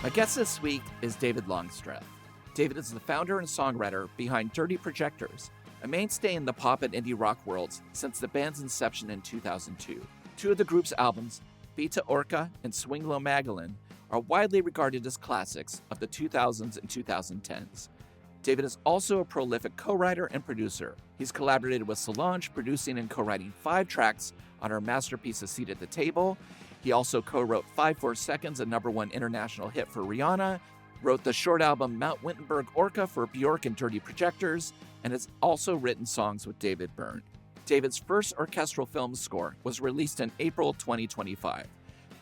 My guest this week is David Longsreth. David is the founder and songwriter behind Dirty Projectors, a mainstay in the pop and indie rock worlds since the band's inception in 2002. Two of the group's albums, Beta Orca and Swing Low Magdalene, are widely regarded as classics of the 2000s and 2010s. David is also a prolific co-writer and producer. He's collaborated with Solange, producing and co-writing 5 tracks on her masterpiece A Seat at the Table. He also co-wrote 5 Seconds, a #1 international hit for Rihanna, wrote the short album Mount Wittenberg Orca for Bjork and Dirty Projectors, and has also written songs with David Byrne. David's first orchestral film score was released in April 2025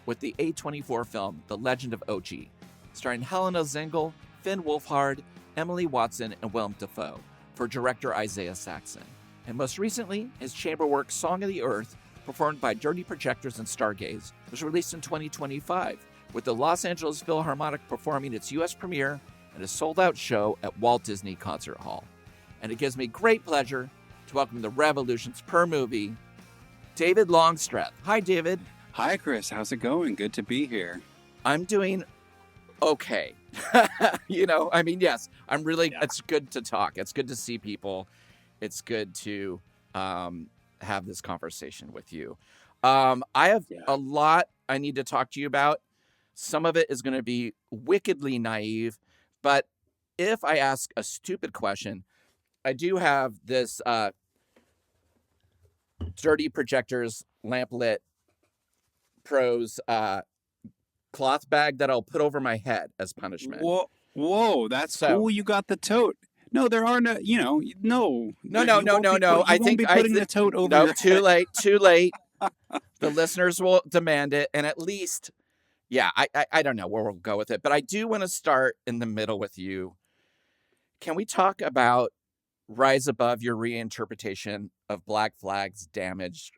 with the A24 film The Legend of Ochi, starring Helena Zengel, Finn Wolfhard, Emily Watson, and Willem Dafoe, for director Isaiah Saxon. And most recently, his chamberwork Song of the Earth, performed by Dirty Projectors and Stargaze, was released in 2025, with the Los Angeles Philharmonic performing its U.S. premiere and a sold-out show at Walt Disney Concert Hall. And it gives me great pleasure to welcome the Revolutions per movie, David Longsreth. Hi, David. Hi, Chris. How's it going? Good to be here. I'm doing okay. Yes, I'm really, It's good to talk. It's good to see people. It's good to have this conversation with you. I have a lot I need to talk to you about. Some of it is going to be wickedly naive, but if I ask a stupid question, I do have this Dirty Projectors Lamplit Pros cloth bag that I'll put over my head as punishment. Whoa, that's cool. You got the tote. No, there are no, no. I think the tote over your head. Too late. The listeners will demand it. And at least, I don't know where we'll go with it. But I do want to start in the middle with you. Can we talk about Rise Above, your reinterpretation of Black Flag's Damaged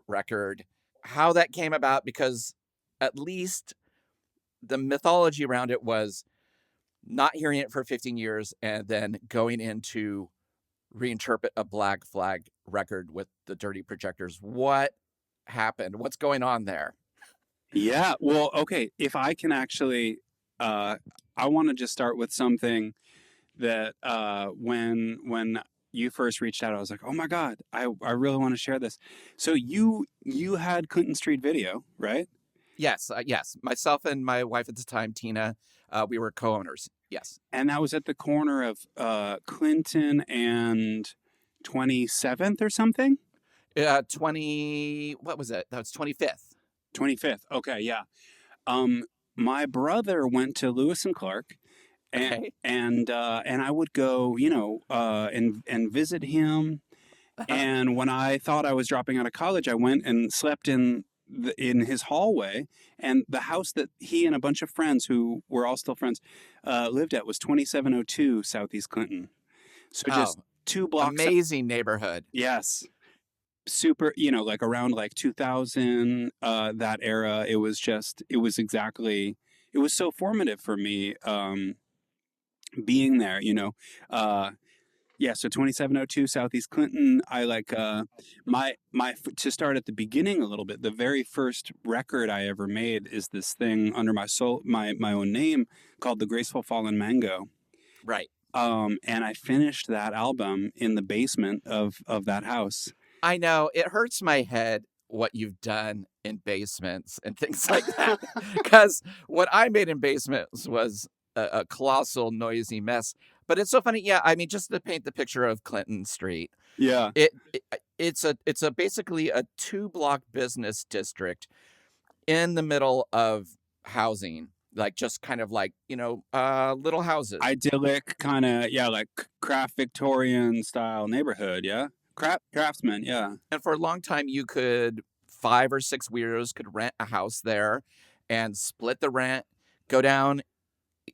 record? How that came about, because at least the mythology around it was not hearing it for 15 years and then going into reinterpret a Black Flag record with the Dirty Projectors. What happened? What's going on there? Yeah, well, okay. If I can actually, I want to just start with something that when you first reached out, I was like, oh my God, I really want to share this. So you had Clinton Street Video, right? Yes. Myself and my wife at the time, Tina, we were co-owners. Yes. And that was at the corner of Clinton and 27th or something? What was it? That was 25th. 25th. Okay, yeah. My brother went to Lewis and Clark, and I would go, and visit him. And when I thought I was dropping out of college, I went and slept in his hallway, and the house that he and a bunch of friends who were all still friends lived at was 2702 Southeast Clinton. So just 2 blocks. Amazing neighborhood. Yes. Super, like around like 2000, that era, it was so formative for me being there, so 2702 Southeast Clinton. I like my to start at the beginning a little bit. The very first record I ever made is this thing under my own name called The Graceful Fallen Mango. Right. And I finished that album in the basement of that house. I know it hurts my head what you've done in basements and things like that, because what I made in basements was a colossal noisy mess. But it's so funny. Yeah, I mean, just to paint the picture of Clinton Street. Yeah. It's basically a 2-block business district in the middle of housing, like just kind of like, little houses. Idyllic kind of, like craft Victorian style neighborhood. Yeah. Craftsman. Yeah. And for a long time, you could 5 or 6 weirdos could rent a house there and split the rent, go down,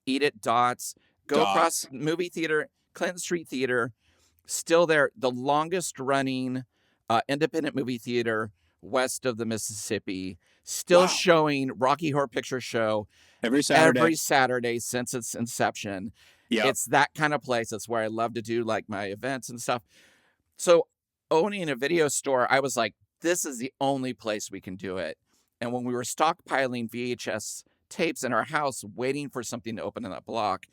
eat at Dots, go across movie theater, Clinton Street Theater, still there, the longest running independent movie theater west of the Mississippi, still showing Rocky Horror Picture Show every Saturday since its inception. Yeah. It's that kind of place. It's where I love to do like my events and stuff. So owning a video store, I was like, this is the only place we can do it. And when we were stockpiling VHS tapes in our house waiting for something to open in that block.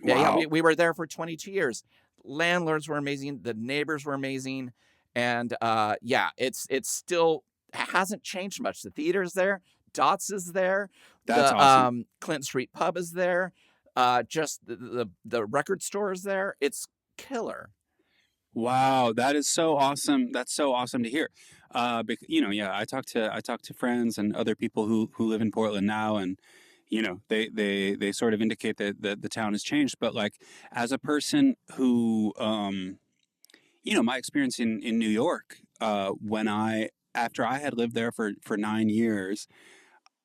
Yeah, Wow. we were there for 22 years. Landlords were amazing. The neighbors were amazing. And yeah, it's still hasn't changed much. The theater's there. Dots is there. That's The awesome. Clinton Street Pub is there. Just the record store is there. It's killer. Wow, that is so awesome. That's so awesome to hear. Yeah, I talk to friends and other people who live in Portland now, and they sort of indicate that the town has changed. But like, as a person who, my experience in New York, when after I had lived there for 9 years,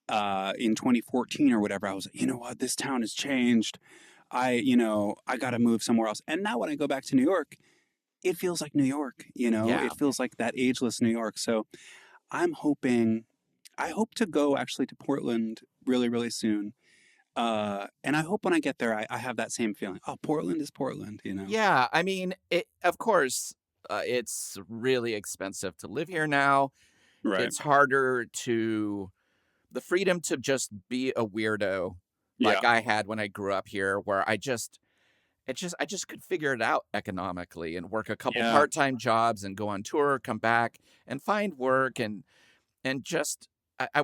in 2014 or whatever, I was like, you know what, this town has changed. I got to move somewhere else. And now when I go back to New York, it feels like New York, Yeah. it feels like that ageless New York. So I hope to go actually to Portland really, really soon. And I hope when I get there, I have that same feeling. Oh, Portland is Portland. Yeah. I mean, of course, it's really expensive to live here now. Right. It's harder the freedom to just be a weirdo Yeah. like I had when I grew up here, where I just could figure it out economically and work a couple Yeah. part-time jobs and go on tour, come back and find work and just I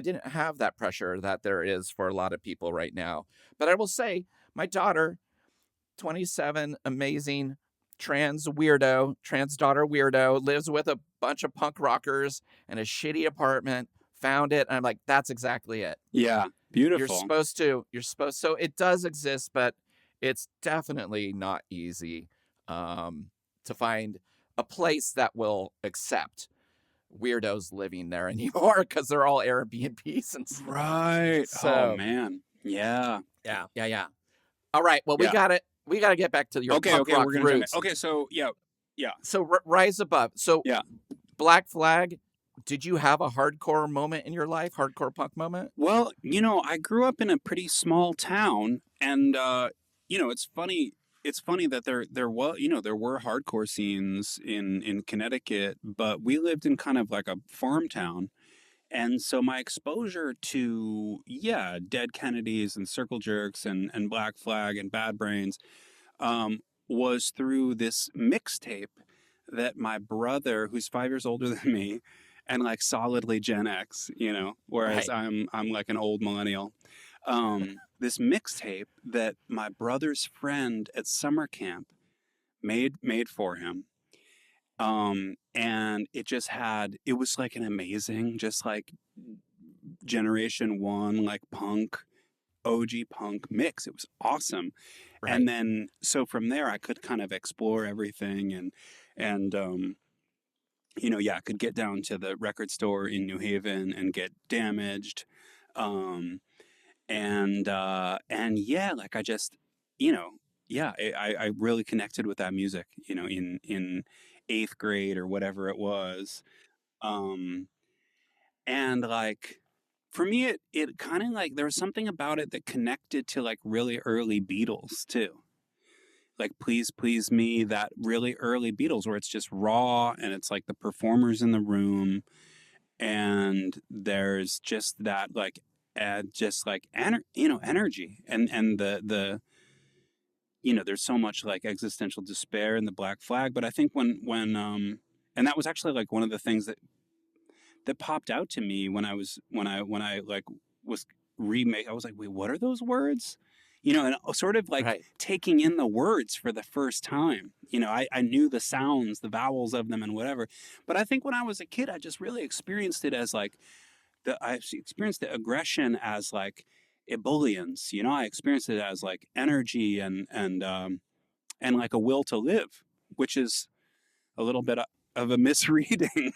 didn't have that pressure that there is for a lot of people right now. But I will say my daughter, 27, amazing, trans daughter weirdo, lives with a bunch of punk rockers in a shitty apartment, found it, and I'm like, that's exactly it. Yeah. Beautiful. You're supposed, so it does exist, but it's definitely not easy to find a place that will accept weirdos living there anymore, because they're all Airbnbs and stuff. Right. So, oh man. Yeah. Yeah. All right. Well, Yeah. we got to get back to your punk rock we're gonna roots. okay, so yeah. So Rise Above. So Yeah. Black Flag. Did you have a hardcore moment in your life? Hardcore punk moment? Well, I grew up in a pretty small town, and it's funny. It's funny that there were hardcore scenes in Connecticut, but we lived in kind of like a farm town, and so my exposure to Dead Kennedys and Circle Jerks and Black Flag and Bad Brains was through this mixtape that my brother, who's 5 years older than me, and like solidly Gen X, whereas Right. I'm like an old millennial. This mixtape that my brother's friend at summer camp made for him. And it was like an amazing, just like Generation One, like punk, OG punk mix. It was awesome. Right. And then, so from there, I could kind of explore everything and I could get down to the record store in New Haven and get Damaged. Like I just, I really connected with that music, in eighth grade or whatever it was. And like, for me, it kind of like, there was something about it that connected to like really early Beatles too. Like Please Please Me, that really early Beatles where it's just raw and it's like the performers in the room and there's just that like energy and the there's so much like existential despair in the Black Flag. But I think when and that was actually like one of the things that popped out to me when I like was remake. I was like, wait, what are those words? And sort of like Right. taking in the words for the first time. I knew the sounds, the vowels of them and whatever. But I think when I was a kid, I just really experienced it as like, I experienced the aggression as like ebullience. I experienced it as like energy and like a will to live, which is a little bit of a misreading,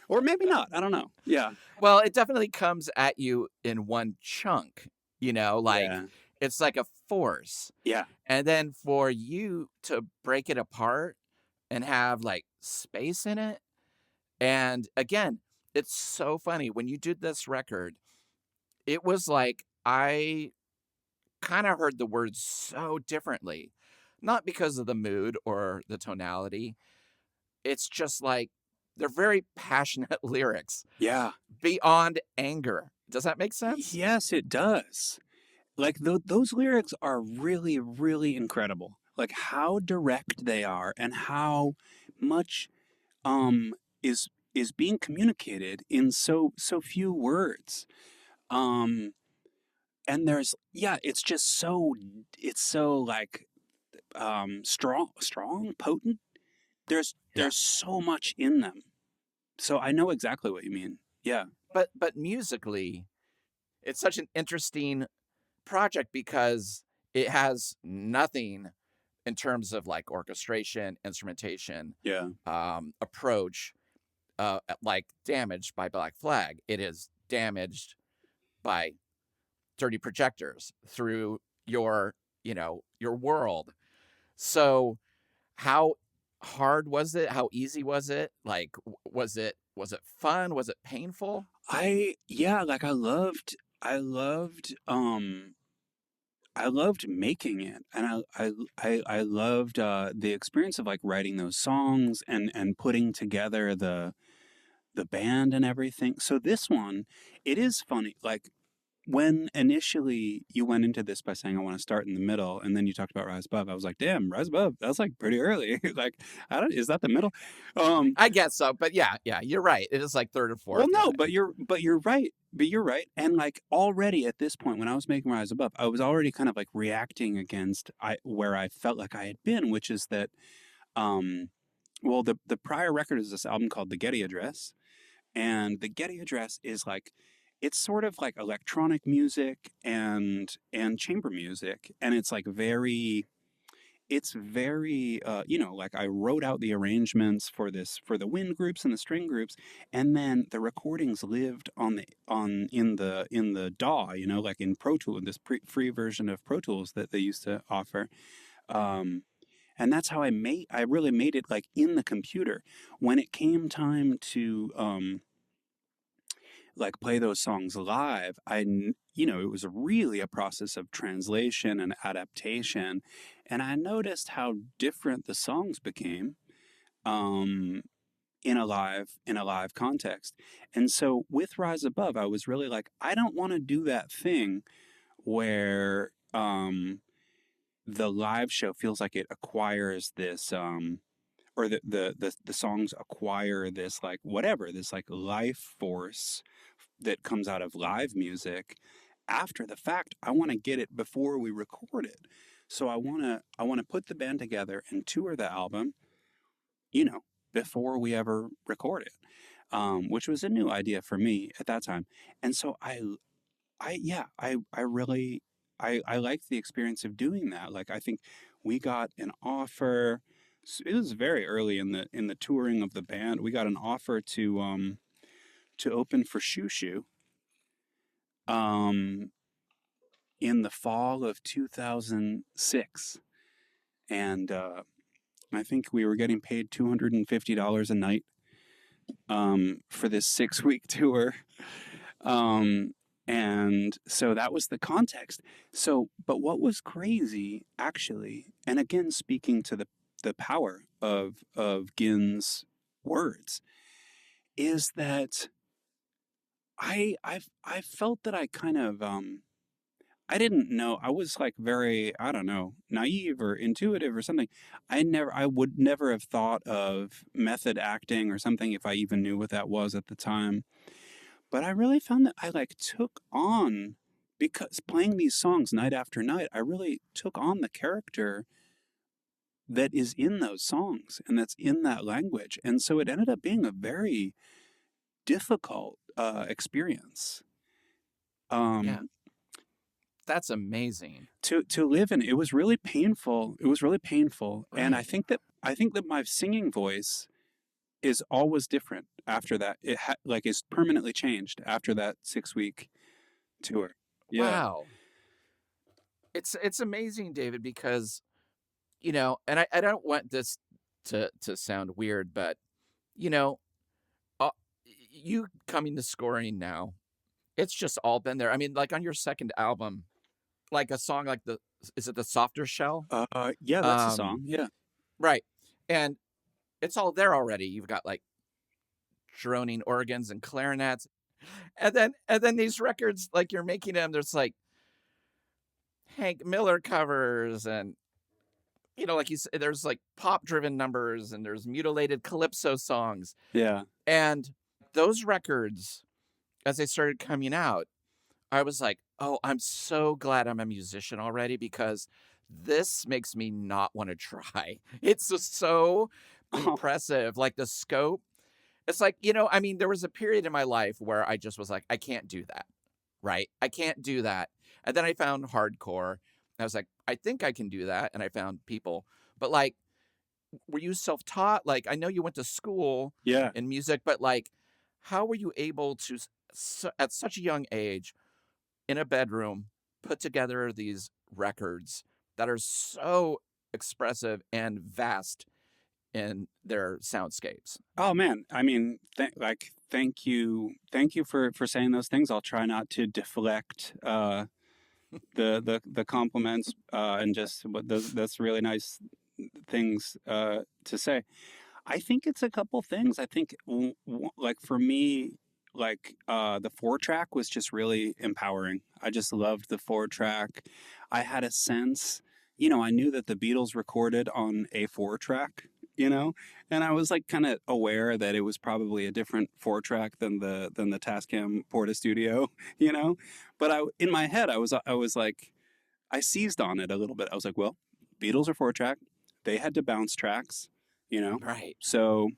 or maybe not. I don't know. Yeah. Well, it definitely comes at you in one chunk, like Yeah. it's like a force. Yeah. And then for you to break it apart and have like space in it. And again, it's so funny. When you did this record, it was like I kind of heard the words so differently. Not because of the mood or the tonality. It's just like they're very passionate lyrics. Yeah. Beyond anger. Does that make sense? Yes, it does. Like those lyrics are really, really incredible. Like how direct they are and how much um is being communicated in so few words. Um and there's it's just so like strong, potent. Yeah. There's so much in them. So I know exactly what you mean. Yeah. But musically, it's such an interesting project because it has nothing in terms of like orchestration, instrumentation, Yeah. approach, like Damaged by Black Flag. It is damaged by Dirty Projectors through your world. So how hard was it? How easy was it? Like, was it fun? Was it painful? Like I loved making it, and I loved the experience of like writing those songs and putting together the band and everything. So this one, it is funny. Like when initially you went into this by saying I want to start in the middle, and then you talked about Rise Above, I was like, damn, Rise Above, that's like pretty early. Like I don't, is that the middle? I guess so, but yeah, you're right. It is like third or fourth. Well, no, but you're right. But you're right. And like already at this point, when I was making Rise Above, I was already kind of like reacting against where I felt like I had been, which is that, well, the prior record is this album called The Getty Address, and The Getty Address is like, it's sort of like electronic music and chamber music, and it's like very. It's very, like I wrote out the arrangements for the wind groups and the string groups, and then the recordings lived in the DAW, like in Pro Tools, this free version of Pro Tools that they used to offer. And that's how I really made it like in the computer. When it came time to like play those songs live, it was really a process of translation and adaptation, and I noticed how different the songs became um, in a live context. And so with Rise Above, I was really like, I don't want to do that thing where the live show feels like it acquires this. Or the songs acquire this like whatever, this like life force that comes out of live music after the fact. I want to get it before we record it. So I want to put the band together and tour the album, before we ever record it, which was a new idea for me at that time. And so I really I liked the experience of doing that. Like I think we got an offer. It was very early in the touring of the band. We got an offer to open for Xiu Xiu in the fall of 2006. And I think we were getting paid $250 a night for this 6-week tour. And so that was the context. So, but what was crazy, actually, and again, speaking to the power of Gin's words, is that I felt that I kind of I didn't know. I was like very, I don't know, naive or intuitive or something. I would never have thought of method acting or something if I even knew what that was at the time. But I really found that I like took on, because playing these songs night after night, I really took on the character that is in those songs and that's in that language. And so it ended up being a very difficult experience. Yeah, that's amazing. To live in. It was really painful. It was really painful. Right. And I think that my singing voice is always different after that. It is permanently changed after that 6-week tour. Yeah. Wow. It's amazing, David, because and I don't want this to sound weird, but you know, uh, you coming to scoring now, it's just all been there. I mean, like on your second album, like a song like is it the Softer Shell? Yeah, that's a song. Yeah. Right. And it's all there already. You've got like droning organs and clarinets. And then these records, like you're making them, there's like Hank Miller covers and like you said, there's like pop driven numbers and there's mutilated calypso songs. Yeah. And those records, as they started coming out, I was like, oh, I'm so glad I'm a musician already because this makes me not want to try. It's just so impressive. Like the scope. It's like, there was a period in my life where I just was like, I can't do that. Right? I can't do that. And then I found hardcore. And I was like, I think I can do that. And I found people. But like, were you self-taught? Like, I know you went to school in music, but like, how were you able to, at such a young age, in a bedroom, put together these records that are so expressive and vast in their soundscapes? Oh man, I mean, thank you for saying those things. I'll try not to deflect the compliments and just that's really nice things to say. I think it's a couple things. I think like for me, like the 4-track was just really empowering. I just loved the 4-track. I had a sense, I knew that the Beatles recorded on a 4-track, and I was like kind of aware that it was probably a different 4-track than the Tascam Porta Studio, but in my head I was like, I seized on it a little bit. I was like, well, Beatles are 4-track. They had to bounce tracks, Right. So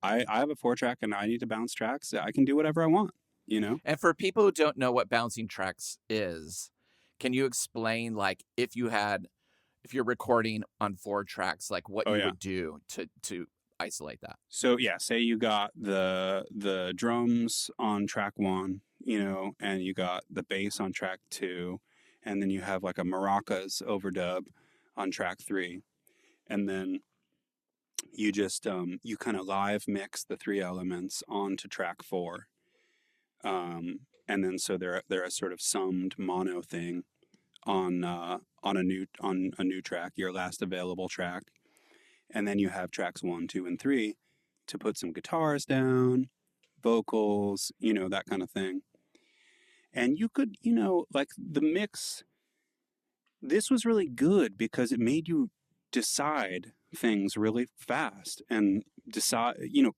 I have a 4-track and I need to bounce tracks. I can do whatever I want, And for people who don't know what bouncing tracks is, can you explain, like, if you're recording on 4 tracks, like what you would do to isolate that? So yeah, say you got the drums on track 1, and you got the bass on track 2, and then you have like a maracas overdub on track 3, and then you just you kind of live mix the 3 elements onto track 4, and then so they're a sort of summed mono thing on a new track, your last available track, and then you have tracks 1, 2, and 3 to put some guitars down, vocals, that kind of thing. And you could, like the mix. This was really good because it made you decide things really fast and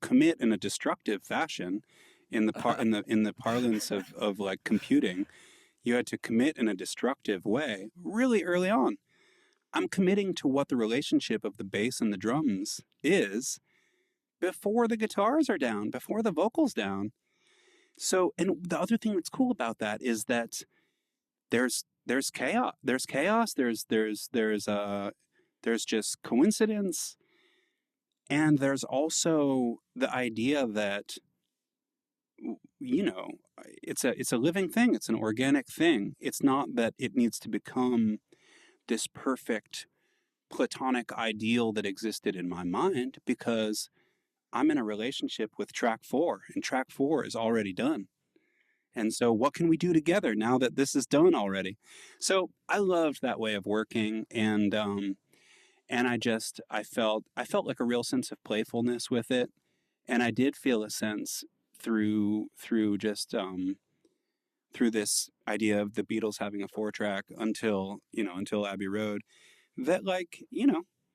commit in a destructive fashion in the parlance of like computing. You had to commit in a destructive way really early on. I'm committing to what the relationship of the bass and the drums is before the guitars are down, before the vocals down. So, and the other thing that's cool about that is that there's chaos. There's chaos. There's just coincidence, and there's also the idea that it's a living thing. It's an organic thing. It's not that it needs to become this perfect platonic ideal that existed in my mind, because I'm in a relationship with track 4, and track 4 is already done. And so what can we do together now that this is done already? So I loved that way of working, and I felt like a real sense of playfulness with it. And I did feel a sense through this idea of the Beatles having a 4-track until Abbey Road, that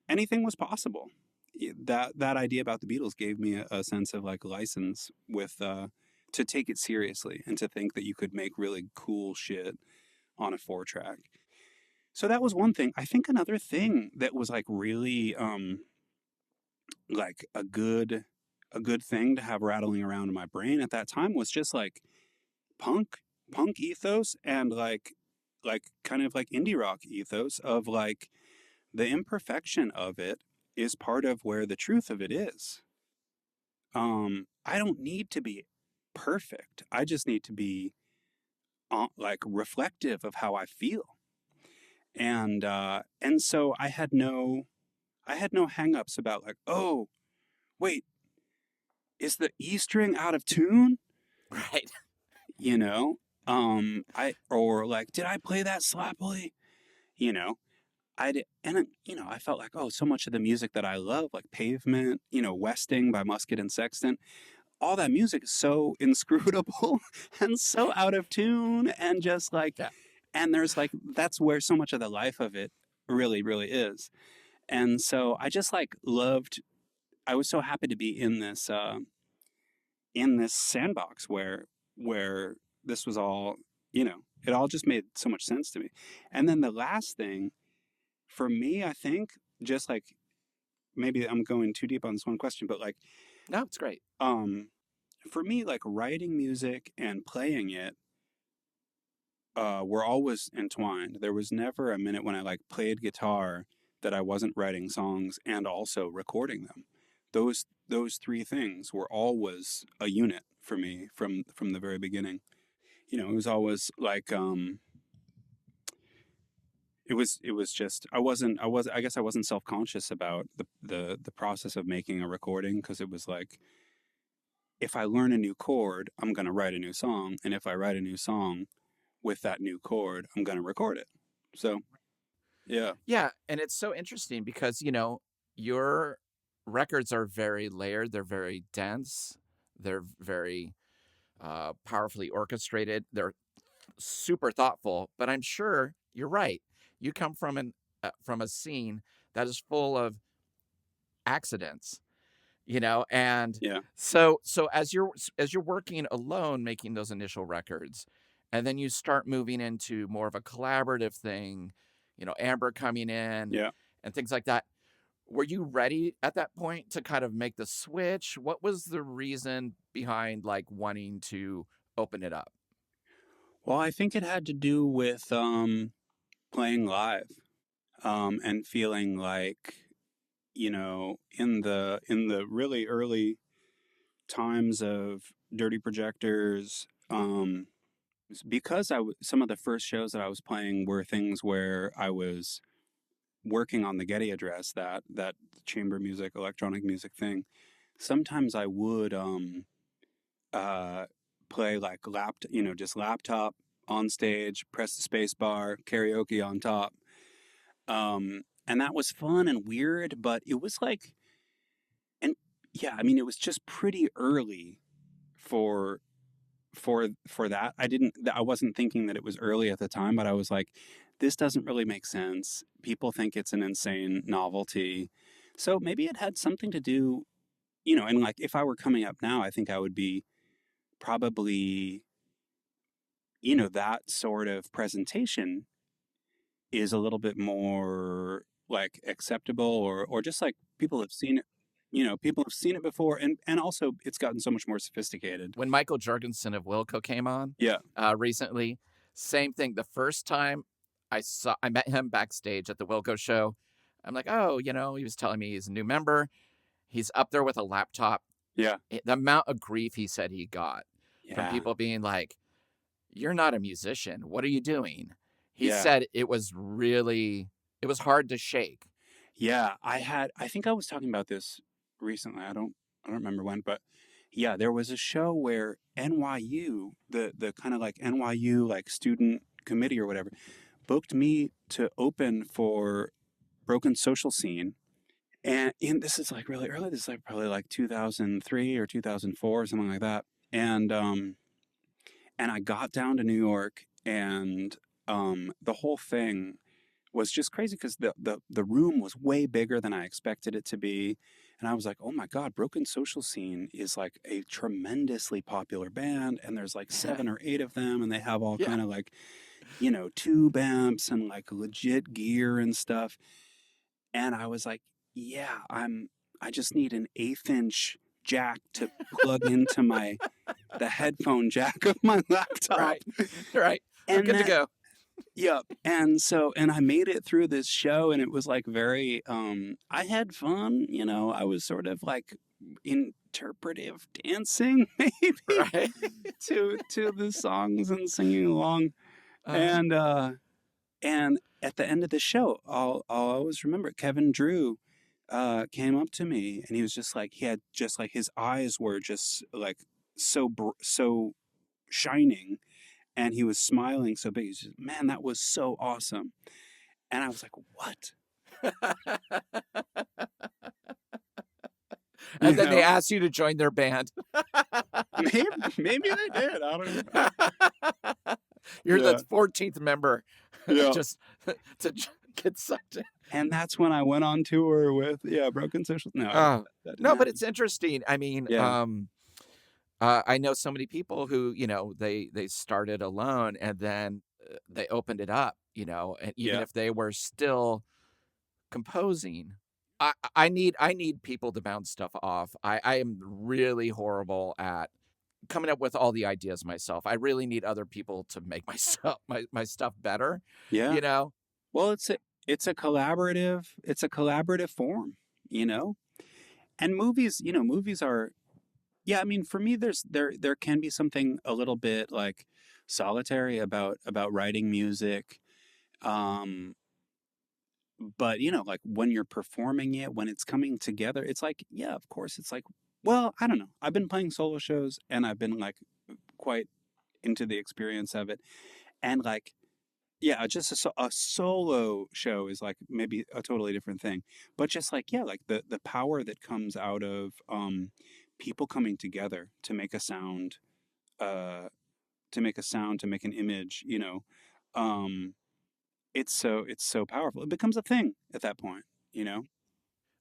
anything was possible. That idea about the Beatles gave me a sense of like license with to take it seriously and to think that you could make really cool shit on a 4-track. So that was one thing. I think another thing that was like really like a good thing to have rattling around in my brain at that time was just like punk ethos, and like kind of like indie rock ethos of like the imperfection of it is part of where the truth of it is. I don't need to be perfect. I just need to be like reflective of how I feel. And so I had no hangups about like, oh, wait, is the E string out of tune? Right. Or like, did I play that sloppily? I felt like, oh, so much of the music that I love, like Pavement, Westing by Musket and Sexton, all that music is so inscrutable and so out of tune and just like, Yeah. and there's like, that's where so much of the life of it really, really is. And so I just like loved, I was so happy to be in this sandbox where this was all, it all just made so much sense to me. And then the last thing for me, I think, just like, maybe I'm going too deep on this one question, but like, No, it's great. for me, like writing music and playing it were always entwined. There was never a minute when I like played guitar that I wasn't writing songs and also recording them. Those three things were always a unit for me from the very beginning. It was always like it was just I guess I wasn't self-conscious about the process of making a recording, because it was like, if I learn a new chord, I'm going to write a new song, and if I write a new song with that new chord, I'm going to record it. So, yeah. Yeah, and it's so interesting because, your records are very layered, they're very dense, they're very powerfully orchestrated, they're super thoughtful, but I'm sure you're right. You come from a scene that is full of accidents, and Yeah. so as you're working alone making those initial records, and then you start moving into more of a collaborative thing, Amber coming in Yeah. and things like that. Were you ready at that point to kind of make the switch? What was the reason behind like wanting to open it up? Well, I think it had to do with playing live, and feeling like, in the really early times of Dirty Projectors, because some of the first shows that I was playing were things where I was working on the Getty address, that chamber music, electronic music thing. Sometimes I would uh play like just laptop on stage, press the space bar, karaoke on top. And that was fun and weird, but it was like, and yeah, I mean, it was just pretty early for for that. I wasn't thinking that it was early at the time, but I was like, this doesn't really make sense. People think it's an insane novelty. So maybe it had something to do, and like, if I were coming up now, I think I would be probably, that sort of presentation is a little bit more like acceptable, or just like people have seen it. People have seen it before, and also it's gotten so much more sophisticated. When Michael Jurgensen of Wilco came on Yeah. recently, same thing. The first time I met him backstage at the Wilco show. I'm like, oh, he was telling me he's a new member. He's up there with a laptop. Yeah. The amount of grief he said he got from Yeah. people being like, "You're not a musician. What are you doing?" He Yeah. said it was hard to shake. Yeah. I think I was talking about this recently. I don't remember when, but yeah, there was a show where NYU, the kind of like NYU like student committee or whatever, booked me to open for Broken Social Scene. And this is like really early. This is like probably like 2003 or 2004 or something like that. And I got down to New York, and the whole thing was just crazy because the room was way bigger than I expected it to be. And I was like, oh my God, Broken Social Scene is like a tremendously popular band. And there's like 7 or 8 of them, and they have all Yeah. kind of like, tube amps and like legit gear and stuff. And I was like, yeah, I just need an 1/8 inch jack to plug into the headphone jack of my laptop. Right. Right. I'm And good to that, go. yeah. And I made it through this show, and it was like very, I had fun, I was sort of like interpretive dancing maybe Right. to the songs and singing along. Uh-huh. And at the end of the show, I'll always remember Kevin Drew came up to me, and he was just like, he had just like, his eyes were just like so shining, and he was smiling so big. He's just, man, that was so awesome. And I was like, what? And You then they know, asked you to join their band. maybe they did. I don't know. You're Yeah, the 14th member, yeah. just to get sucked in. And that's when I went on tour with Broken Social. No, that didn't No, but happen. it's interesting. I mean, Yeah, I know so many people who, they started alone and then they opened it up, and even yeah. if they were still composing, I need people to bounce stuff off. I am really horrible at coming up with all the ideas myself. I really need other people to make my stuff my stuff better, Yeah. you know? Well, it's a collaborative form, you know. And movies are, yeah. I mean, for me, there can be something a little bit like solitary about writing music. Um, but like when you're performing it, when it's coming together, it's like, yeah, of course, it's like, well, I don't know. I've been playing solo shows and I've been like quite into the experience of it, and like, yeah, just a solo show is like maybe a totally different thing. But just like, yeah, like the power that comes out of people coming together to make a sound, uh, to make an image, um, it's so powerful. It becomes a thing at that point, you know.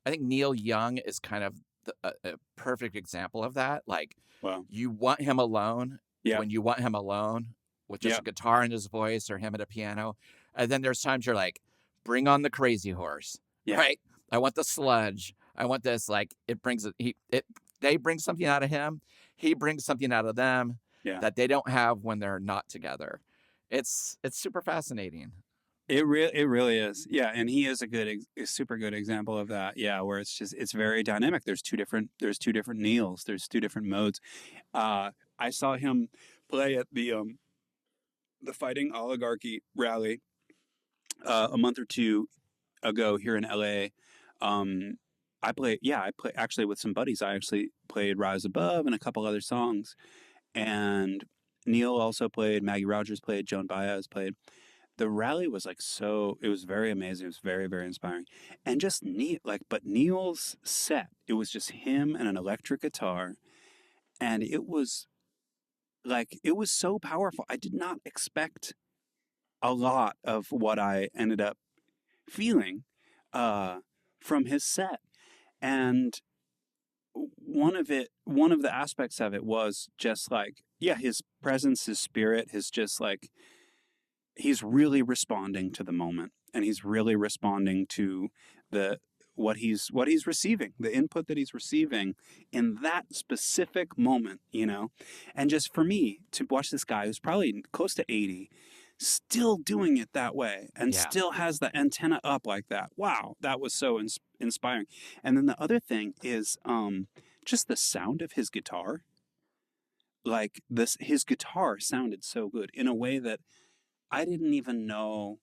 I think Neil Young is kind of a perfect example of that. Like, Well, you want him alone yeah, when you want him alone with just yeah, a guitar in his voice or him at a piano. And then there's times you're like, bring on the crazy horse, yeah, right? I want the sludge. I want this. Like, it brings it. They bring something out of him. He brings something out of them yeah. that they don't have when they're not together. It's super fascinating. It really is. Yeah, and he is a super good example of that. Yeah, where it's very dynamic. There's two different Neils. There's two different modes. I saw him play at the Fighting Oligarchy rally a month or two ago here in LA. Um, I play actually with some buddies. I actually played Rise Above and a couple other songs. And Neil also played, Maggie Rogers played, Joan Baez played. The rally was like, so it was very amazing. It was very, very inspiring. And just neat, like, but Neil's set, it was just him and an electric guitar. And it was so powerful. I did not expect a lot of what I ended up feeling uh, from his set. And one of the aspects of it was just like, yeah, his presence, his spirit, his just like, he's really responding to the moment, and he's really responding to the what he's receiving, the input that he's receiving in that specific moment. And just for me to watch this guy who's probably close to 80 still doing it that way and Yeah. still has the antenna up like that. Wow, that was so inspiring. And then the other thing is just the sound of his guitar. Like his guitar sounded so good in a way that I didn't even know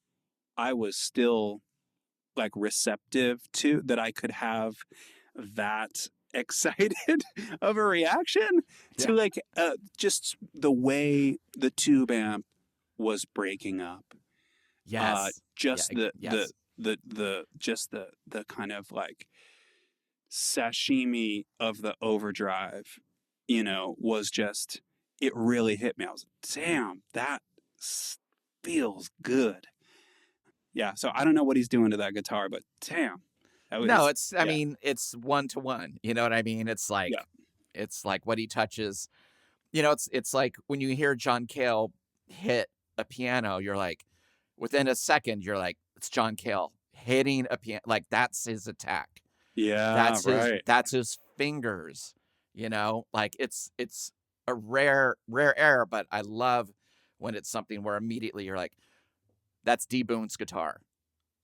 I was still like receptive to, that I could have that excited of a reaction Yeah. to like just the way the tube amp was breaking up. Yes. Yeah. Just Yes. the kind of like sashimi of the overdrive, was just, it really hit me. I was like, damn, that feels good. Yeah, so I don't know what he's doing to that guitar, but damn, that No, was, I yeah, mean, it's one to one. You know what I mean? yeah, It's like what he touches. It's like when you hear John Cale hit a piano, you're like, within a second, you're like, it's John Cale hitting a piano. Like, that's his attack. yeah, right, That's his fingers. Like, it's a rare error, but I love when it's something where immediately you're like, that's D Boone's guitar,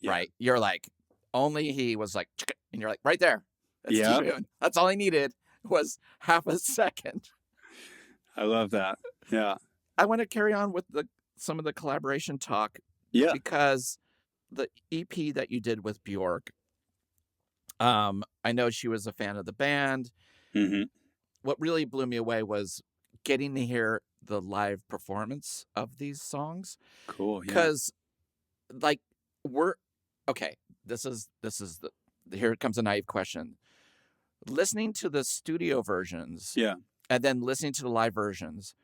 yeah, right? You're like, only he was like, "Chicka," and you're like, right there. That's D yeah. Boone. That's all he needed was half a second. I love that. Yeah, I want to carry on with some of the collaboration talk yeah, because the EP that you did with Bjork, I know she was a fan of the band. hmm, What really blew me away was getting to hear the live performance of these songs cool, yeah, because, like, we're okay. This is the here comes a naive question. listening to the studio versions, Yeah. and then listening to the live versions,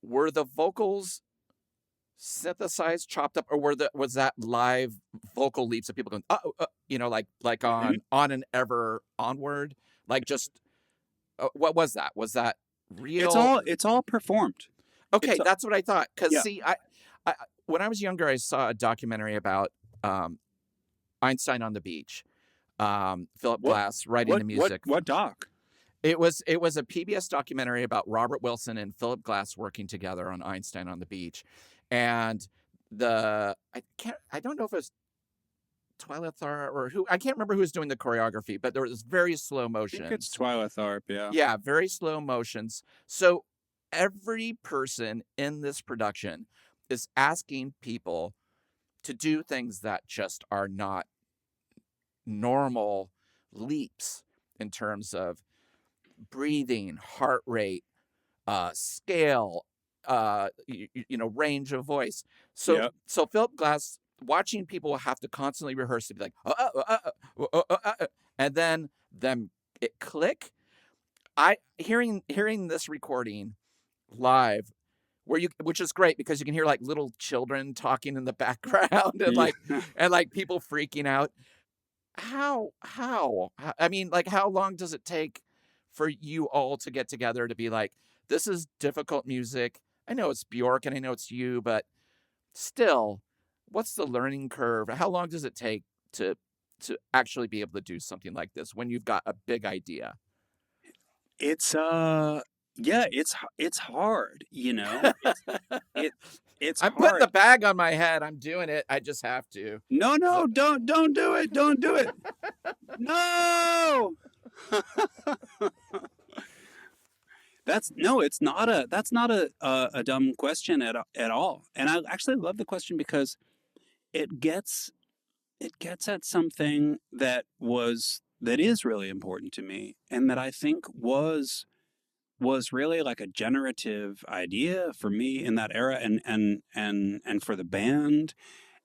were the vocals synthesized, chopped up, or was that live vocal leaps of people going, like on and ever onward, like just what was that? Was that real? It's all performed. Okay, that's what I thought. Because Yeah. see, I when I was younger, I saw a documentary about Einstein on the Beach. Philip Glass writing the music. What doc? It was a PBS documentary about Robert Wilson and Philip Glass working together on Einstein on the Beach, and I don't know if it was Twyla Tharp or who, I can't remember who was doing the choreography, but there was very slow motion. I think it's Twyla Tharp, yeah. Yeah, very slow motions. So every person in this production is asking people to do things that just are not normal leaps in terms of breathing, heart rate, scale, range of voice. So Philip Glass, watching people have to constantly rehearse to be like, and then them it click. Hearing this recording live, which is great because you can hear like little children talking in the background and like people freaking out. How I mean, like, how long does it take for you all to get together to be like, this is difficult music? I know it's Bjork and I know it's you, but still, what's the learning curve? How long does it take to actually be able to do something like this when you've got a big idea? It's it's hard, you know. It's I'm hard. putting the bag on my head. I'm doing it. I just have to. No, don't do it. Don't do it. No. That's not a dumb question at all. And I actually love the question because it gets at something that is really important to me and that I think was really like a generative idea for me in that era and for the band,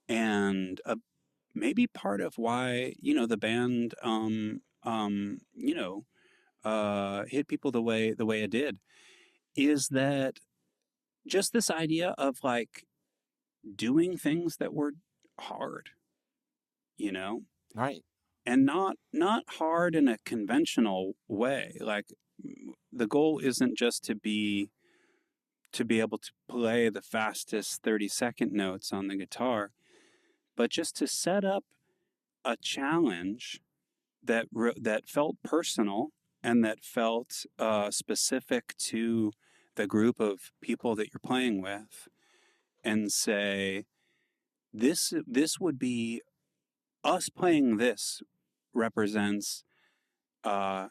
and maybe part of why the band hit people the way it did, is that just this idea of like doing things that were hard, Right. and not hard in a conventional way. Like, the goal isn't just to be able to play the fastest 30-second notes on the guitar, but just to set up a challenge that felt personal and that felt specific to the group of people that you're playing with, and say, this would be us playing this represents a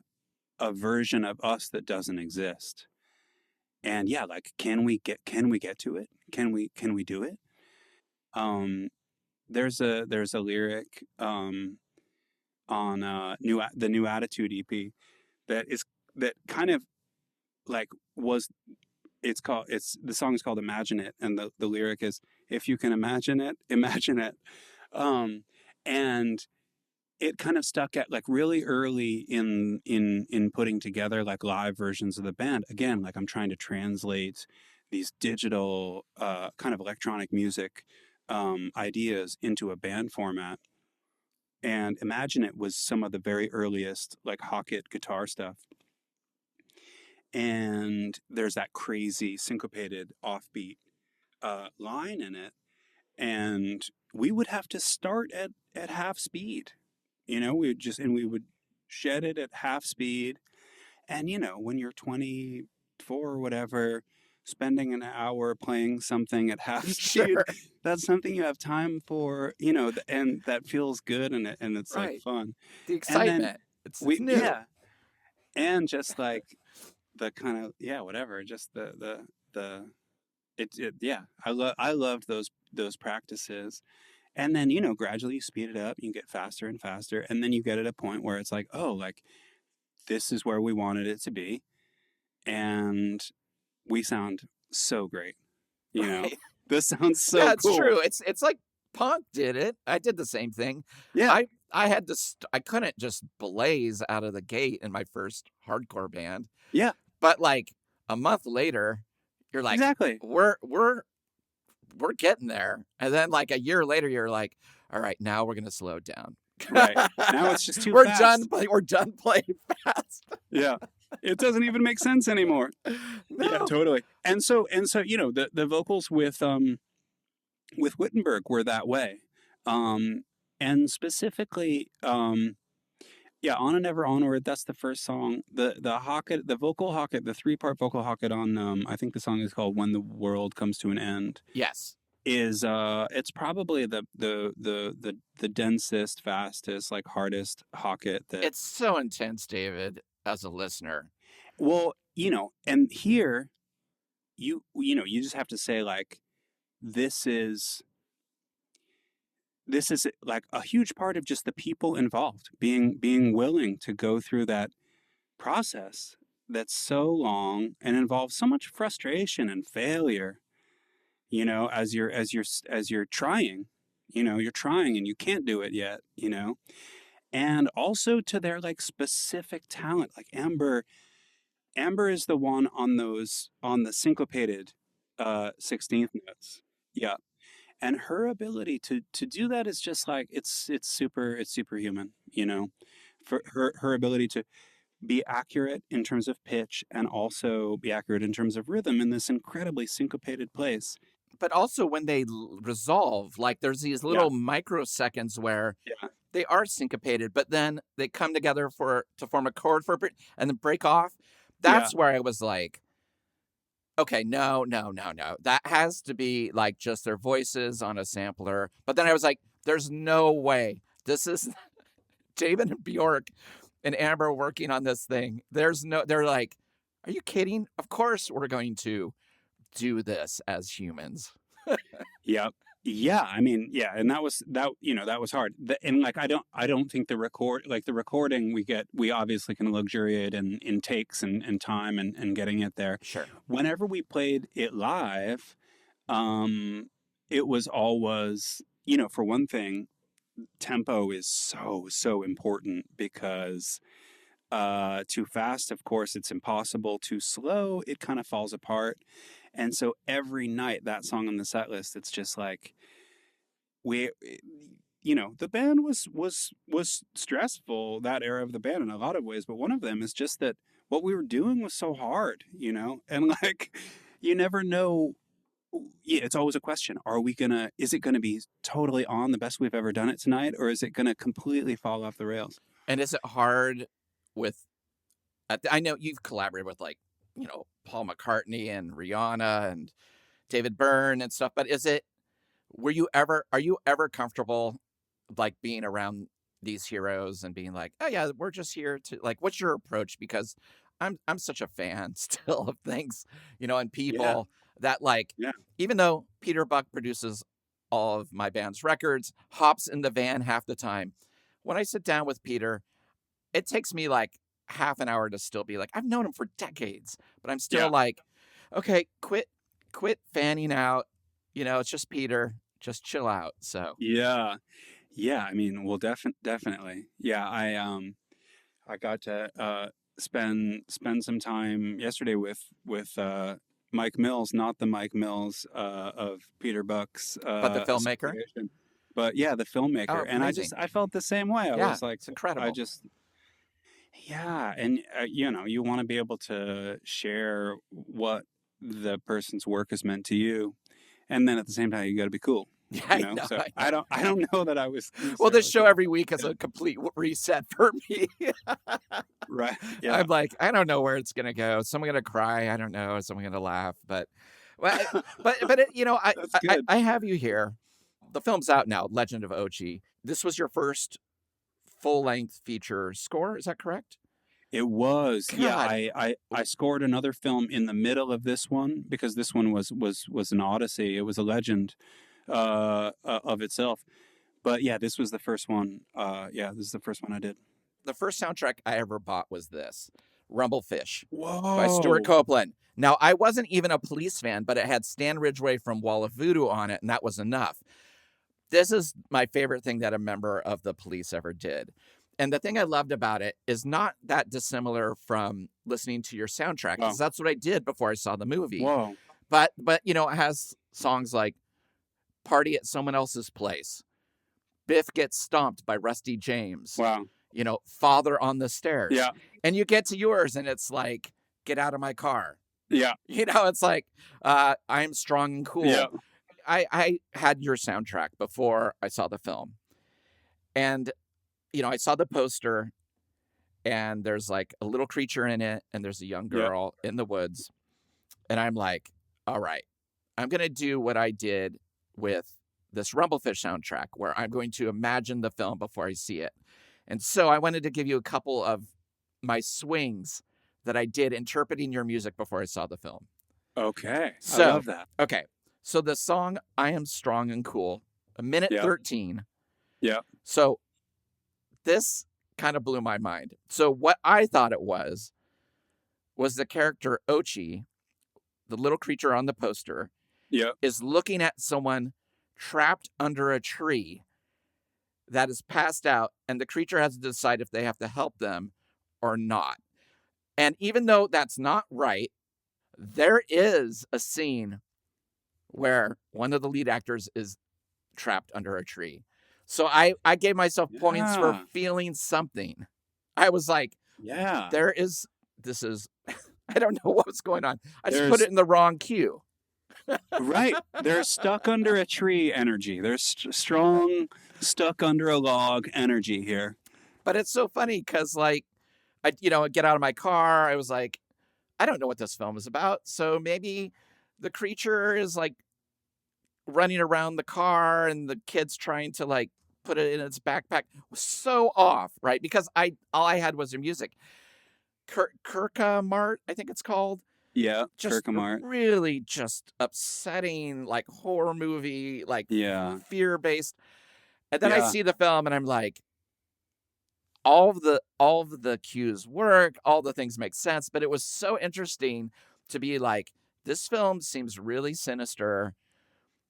version of us that doesn't exist. And yeah, like, can we get to it? Can we do it? There's a lyric on the New Attitude EP that kind of like the song is called Imagine It, and the lyric is, if you can imagine it, imagine it. And it kind of stuck at like really early in putting together like live versions of the band. Again, like, I'm trying to translate these digital kind of electronic music ideas into a band format. And Imagine It was some of the very earliest like Hockett guitar stuff. And there's that crazy syncopated offbeat line in it. And we would have to start at half speed. We would shed it at half speed. And, when you're 24 or whatever, spending an hour playing something at half speed, that's something you have time for, and that feels good, and it's right. like fun. The excitement. It's new. Yeah. And just like the kind of, whatever, just I loved those practices. And then, gradually you speed it up, you get faster and faster. And then you get at a point where it's like, oh, like, this is where we wanted it to be. And we sound so great. Right. This sounds so cool. It's true. It's like punk did it. I did the same thing. Yeah. I had to. I couldn't just blaze out of the gate in my first hardcore band. Yeah, But like a month later, you're like, exactly. we're getting there, and then like a year later, you're like, all right, now we're gonna slow it down. Right. Now it's just too we're fast. We're done playing fast. Yeah. It doesn't even make sense anymore. No. Yeah, totally. And so, you know, the vocals with Wittenberg were that way. And specifically, yeah, On and Ever Onward, that's the first song. The hocket, the vocal hocket, the 3-part vocal hocket on I think the song is called When the World Comes to an End. Yes. Is it's probably the densest, fastest, like hardest hocket that It's so intense, David, as a listener. Well, you know, and here you know, you just have to say like this is like a huge part of just the people involved being willing to go through that process that's so long and involves so much frustration and failure, you know, as you're trying, you know, you're trying and you can't do it yet, you know. And also to their like specific talent, like Amber is the one on the syncopated 16th notes. Yeah. And her ability to do that is just like it's superhuman, you know. For her ability to be accurate in terms of pitch and also be accurate in terms of rhythm in this incredibly syncopated place. But also when they resolve, like there's these little microseconds where they are syncopated, but then they come together to form a chord for and then break off. That's where I was like, okay, no. That has to be like just their voices on a sampler. But then I was like, there's no way. This is David and Bjork and Amber working on this thing. They're like, are you kidding? Of course we're going to do this as humans. Yep. Yeah, I mean, yeah, and that was hard. And like I don't think the recording we obviously can luxuriate in takes and time and getting it there. Sure. Whenever we played it live, it was always, you know, for one thing, tempo is so important because too fast, of course, it's impossible. Too slow, it kind of falls apart. And so every night that song on the set list, it's just like you know, the band was stressful, that era of the band in a lot of ways, but one of them is just that what we were doing was so hard, you know, and like you never know. Yeah, it's always a question. Is it gonna be totally on the best we've ever done it tonight, or is it gonna completely fall off the rails? And is it hard with? I know you've collaborated with like, you know, Paul McCartney and Rihanna and David Byrne and stuff, but are you ever comfortable like being around these heroes and being like, oh yeah, we're just here to like, what's your approach? Because I'm such a fan still of things, you know, and people that like, even though Peter Buck produces all of my band's records, hops in the van half the time. When I sit down with Peter, it takes me like half an hour to still be like, I've known him for decades, but I'm still like, okay, quit fanning out. You know, it's just Peter, just chill out. So yeah. I mean, well, definitely. Yeah, I got to spend some time yesterday with Mike Mills, not the Mike Mills of Peter Buck's, but the filmmaker. But yeah, the filmmaker, oh, and I felt the same way. I was like, it's incredible. And you know, you want to be able to share what the person's work has meant to you, and then at the same time, you got to be cool. Yeah, you know? I don't know that I was. Well, this show every week is a complete reset for me. Right. Yeah. I'm like, I don't know where it's gonna go. Someone gonna cry. I don't know. Someone gonna laugh. But you know, I have you here. The film's out now. Legend of Ochi. This was your first full-length feature score. Is that correct? It was. God. Yeah, I scored another film in the middle of this one because this one was an odyssey. It was a legend of itself. But yeah, this was the first one. This is the first one I did. The first soundtrack I ever bought was this, Rumblefish. Whoa. By Stuart Copeland. Now, I wasn't even a Police fan, but it had Stan Ridgway from Wall of Voodoo on it, and that was enough. this is my favorite thing that a member of the Police ever did. And the thing I loved about it is not that dissimilar from listening to your soundtrack, because that's what I did before I saw the movie. Whoa. But you know, it has songs like Party at Someone Else's Place, Biff Gets Stomped by Rusty James. Wow. You know, Father on the Stairs. Yeah. And you get to yours and it's like, Get Out of My Car. Yeah. You know, it's like, I'm Strong and Cool. Yeah. I had your soundtrack before I saw the film. And, you know, I saw the poster and there's like a little creature in it and there's a young girl in the woods. And I'm like, all right, I'm going to do what I did with this Rumblefish soundtrack, where I'm going to imagine the film before I see it. And so I wanted to give you a couple of my swings that I did interpreting your music before I saw the film. Okay. So, I love that. Okay. So the song I Am Strong and Cool, a minute 13. Yeah. So this kind of blew my mind. So what I thought it was the character Ochi, the little creature on the poster, is looking at someone trapped under a tree that is passed out, and the creature has to decide if they have to help them or not. And even though that's not right, there is a scene where one of the lead actors is trapped under a tree. So I gave myself points for feeling something. I was like, this is, I don't know what was going on. I just put it in the wrong cue. Right. There's stuck under a tree energy. There's strong stuck under a log energy here. But it's so funny because, like, I get out of my car. I was like, I don't know what this film is about. So maybe the creature is like running around the car and the kid's trying to like put it in its backpack. So off, right? Because all I had was their music. Kirka Mart, I think it's called. Yeah, just really just upsetting, like horror movie, like fear-based. And then I see the film and I'm like, all of the cues work, all the things make sense, but it was so interesting to be like, this film seems really sinister,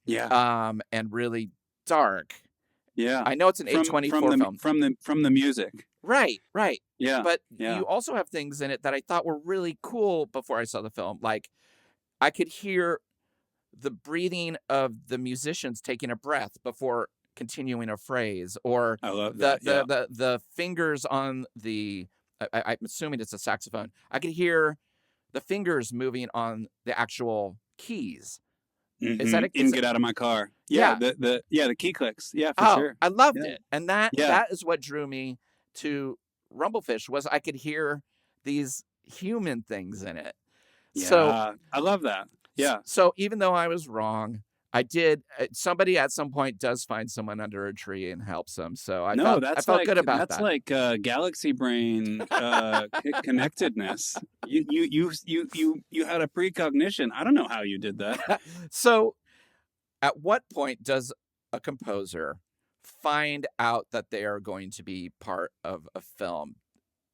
and really dark. Yeah, I know it's an A24 film from the music. Right. Yeah. But you also have things in it that I thought were really cool before I saw the film. Like, I could hear the breathing of the musicians taking a breath before continuing a phrase, or I love the fingers on the. I'm assuming it's a saxophone. I could hear the fingers moving on the actual keys. Mm-hmm. Is that Get out of my car? Yeah. The key clicks. Yeah, for sure. I loved it, and that is what drew me to Rumblefish, was I could hear these human things in it. Yeah, so I love that. Yeah. So even though I was wrong, I did. Somebody at some point does find someone under a tree and helps them. So I felt good about that. That's like galaxy brain connectedness. You had a precognition. I don't know how you did that. So, at what point does a composer find out that they are going to be part of a film?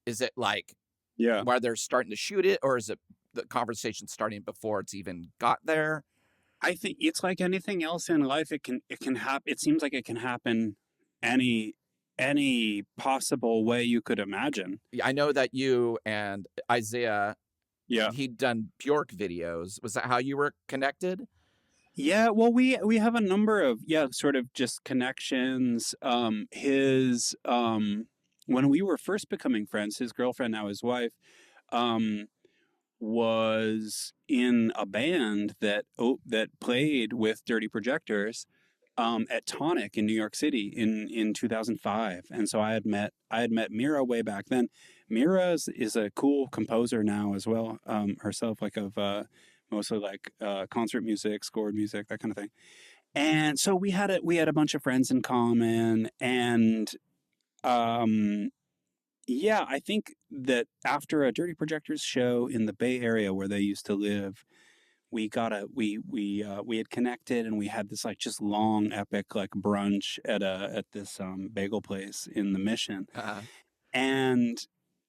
Is it like where they're starting to shoot it, or is it the conversation starting before it's even got there? I think it's like anything else in life. It can happen. It seems like it can happen any possible way you could imagine. I know that you and Isaiah, he'd done Bjork videos. Was that how you were connected? Yeah, well, we have a number of sort of just connections. His when we were first becoming friends, his girlfriend, now his wife, was in a band that played with Dirty Projectors at Tonic in New York City in 2005. And so I had met Mira way back then. Mira is a cool composer now as well, herself, like of mostly like concert music, scored music, that kind of thing. And so we had a bunch of friends in common, and I think that after a Dirty Projectors show in the Bay Area where they used to live, we had connected, and we had this like just long epic like brunch at this bagel place in the Mission. And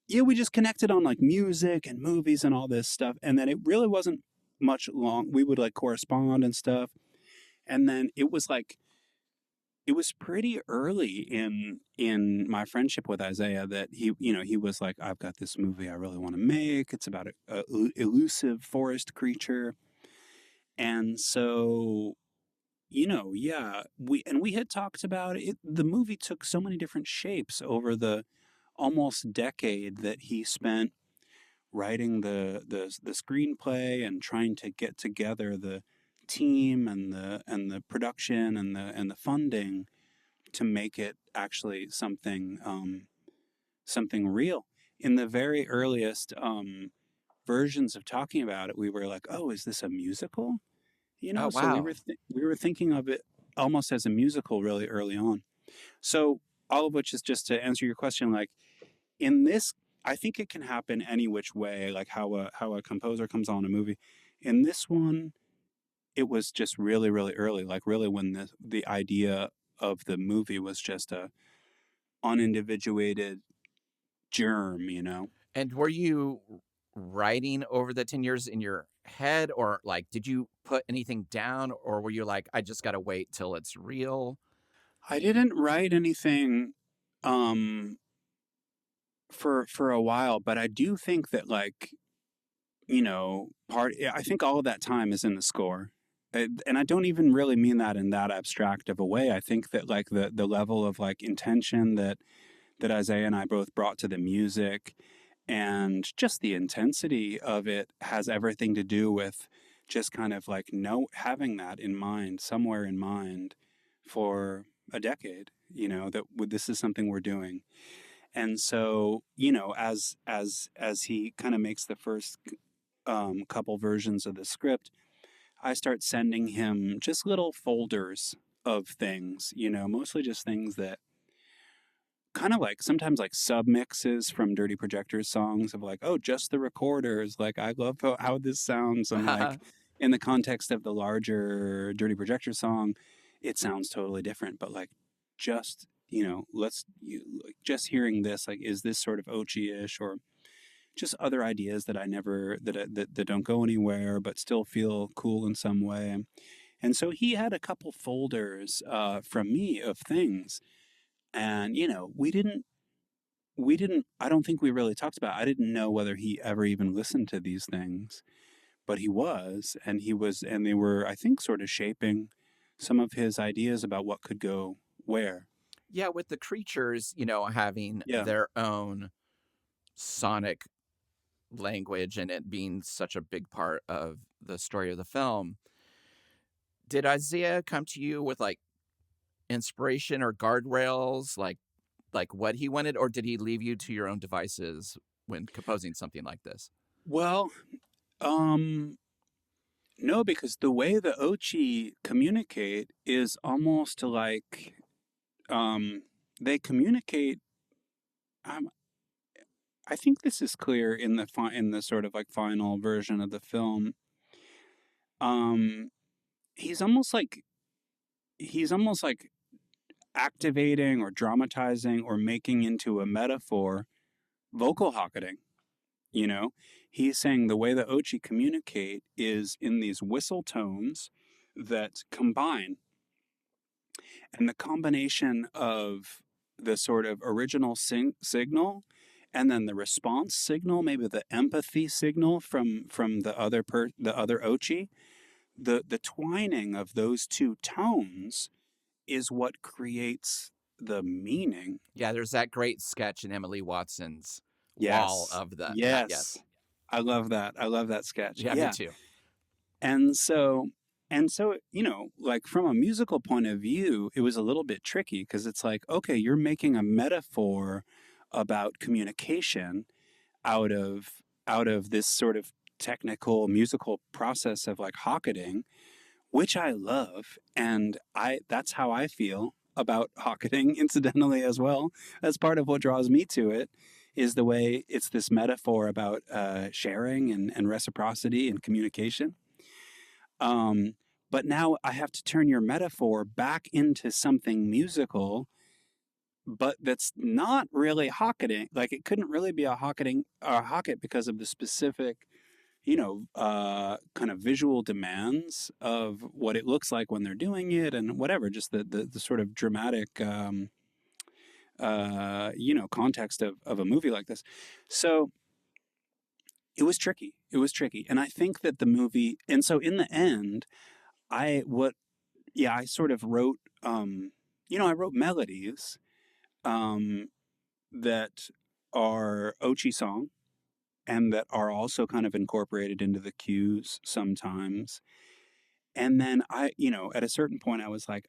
we just connected on like music and movies and all this stuff. And then it really wasn't much long. We would like correspond and stuff. And then it was it was pretty early in my friendship with Isaiah that he was like, I've got this movie I really want to make. It's about a elusive forest creature. And so, yeah, we had talked about it. The movie took so many different shapes over the almost decade that he spent writing the screenplay and trying to get together the team and the production and the funding to make it actually something real. In the very earliest versions of talking about it, we were like, "Oh, is this a musical?" Oh, So we wow. were thinking of it almost as a musical really early on. So all of which is just to answer your question, like in this, I think it can happen any which way, like how a composer comes on a movie. In this one, it was just really really early, like really when the idea of the movie was just a unindividuated germ. And were you writing over the 10 years in your head, or like, did you put anything down, or were you like, I just got to wait till it's real? I didn't write anything um for a while, but I do think that like, I think all of that time is in the score. And I don't even really mean that in that abstract of a way. I think that like the level of like intention that Isaiah and I both brought to the music and just the intensity of it has everything to do with just kind of like having that in mind, somewhere in mind for a decade, that this is something we're doing. And so, as he kind of makes the first couple versions of the script, I start sending him just little folders of things, mostly just things that kind of like sometimes like sub mixes from Dirty Projectors songs of like, oh, just the recorders. Like, I love how this sounds. And like, in the context of the larger Dirty Projector song, it sounds totally different. But like, just, just hearing this, like, is this sort of Ochi ish or just other ideas that I never, that don't go anywhere, but still feel cool in some way. And so he had a couple folders from me of things. And, we didn't, I don't think we really talked about it. I didn't know whether he ever even listened to these things, but he was, and they were, I think, sort of shaping some of his ideas about what could go where. Yeah, with the creatures, having Yeah. their own sonic language and it being such a big part of the story of the film. Did Isaiah come to you with like inspiration or guardrails, like what he wanted, or did he leave you to your own devices when composing something like this? Well, um, no, because the way the Ochi communicate is almost like they communicate. Um, I think this is clear in the sort of like final version of the film. Um, he's almost like activating or dramatizing or making into a metaphor vocal hocketing. You know, he's saying the way the Ochi communicate is in these whistle tones that combine, and the combination of the sort of original signal and then the response signal, maybe the empathy signal from the other Ochi, the twining of those two tones is what creates the meaning. Yeah, there's that great sketch in Emily Watson's wall Yes. of the Yes. yes. I love that. I love that sketch. Yeah, me Yeah. too. And so like from a musical point of view, it was a little bit tricky because it's like, okay, you're making a metaphor about communication out of this sort of technical musical process of like hocketing, which I love, and I that's how I feel about hocketing incidentally as well. That's part of what draws me to it is the way it's this metaphor about sharing and reciprocity and communication. Um, but now I have to turn your metaphor back into something musical, but that's not really hocketing. Like it couldn't really be a hocketing or a hocket because of the specific kind of visual demands of what it looks like when they're doing it and whatever, just the sort of dramatic, context of a movie like this. So it was tricky. It was tricky. And I think that the movie, and so in the end, I sort of wrote, I wrote melodies, um, that are Ochi song and that are also kind of incorporated into the cues sometimes. And then at a certain point, I was like,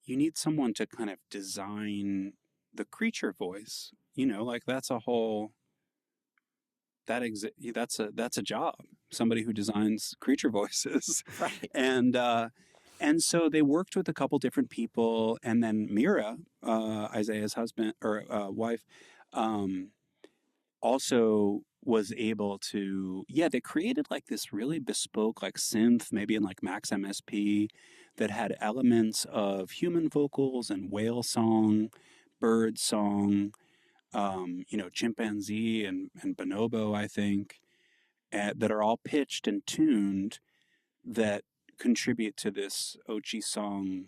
you need someone to kind of design the creature voice, like that's a whole, that's a job. Somebody who designs creature voices. Right. And so they worked with a couple different people, and then Mira, Isaiah's husband or wife, um, also was able to, they created like this really bespoke like synth, maybe in like Max MSP, that had elements of human vocals and whale song, bird song, chimpanzee and bonobo, I think, that are all pitched and tuned that contribute to this Ochi song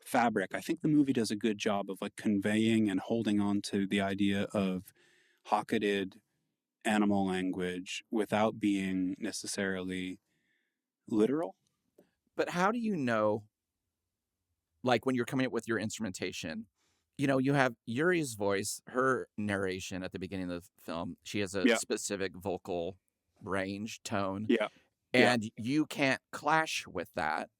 fabric. I think the movie does a good job of like conveying and holding on to the idea of hocketed animal language without being necessarily literal. But how do you know, like when you're coming up with your instrumentation, you have Yuri's voice, her narration at the beginning of the film. She has a Yeah. specific vocal range, tone, Yeah. and you can't clash with that.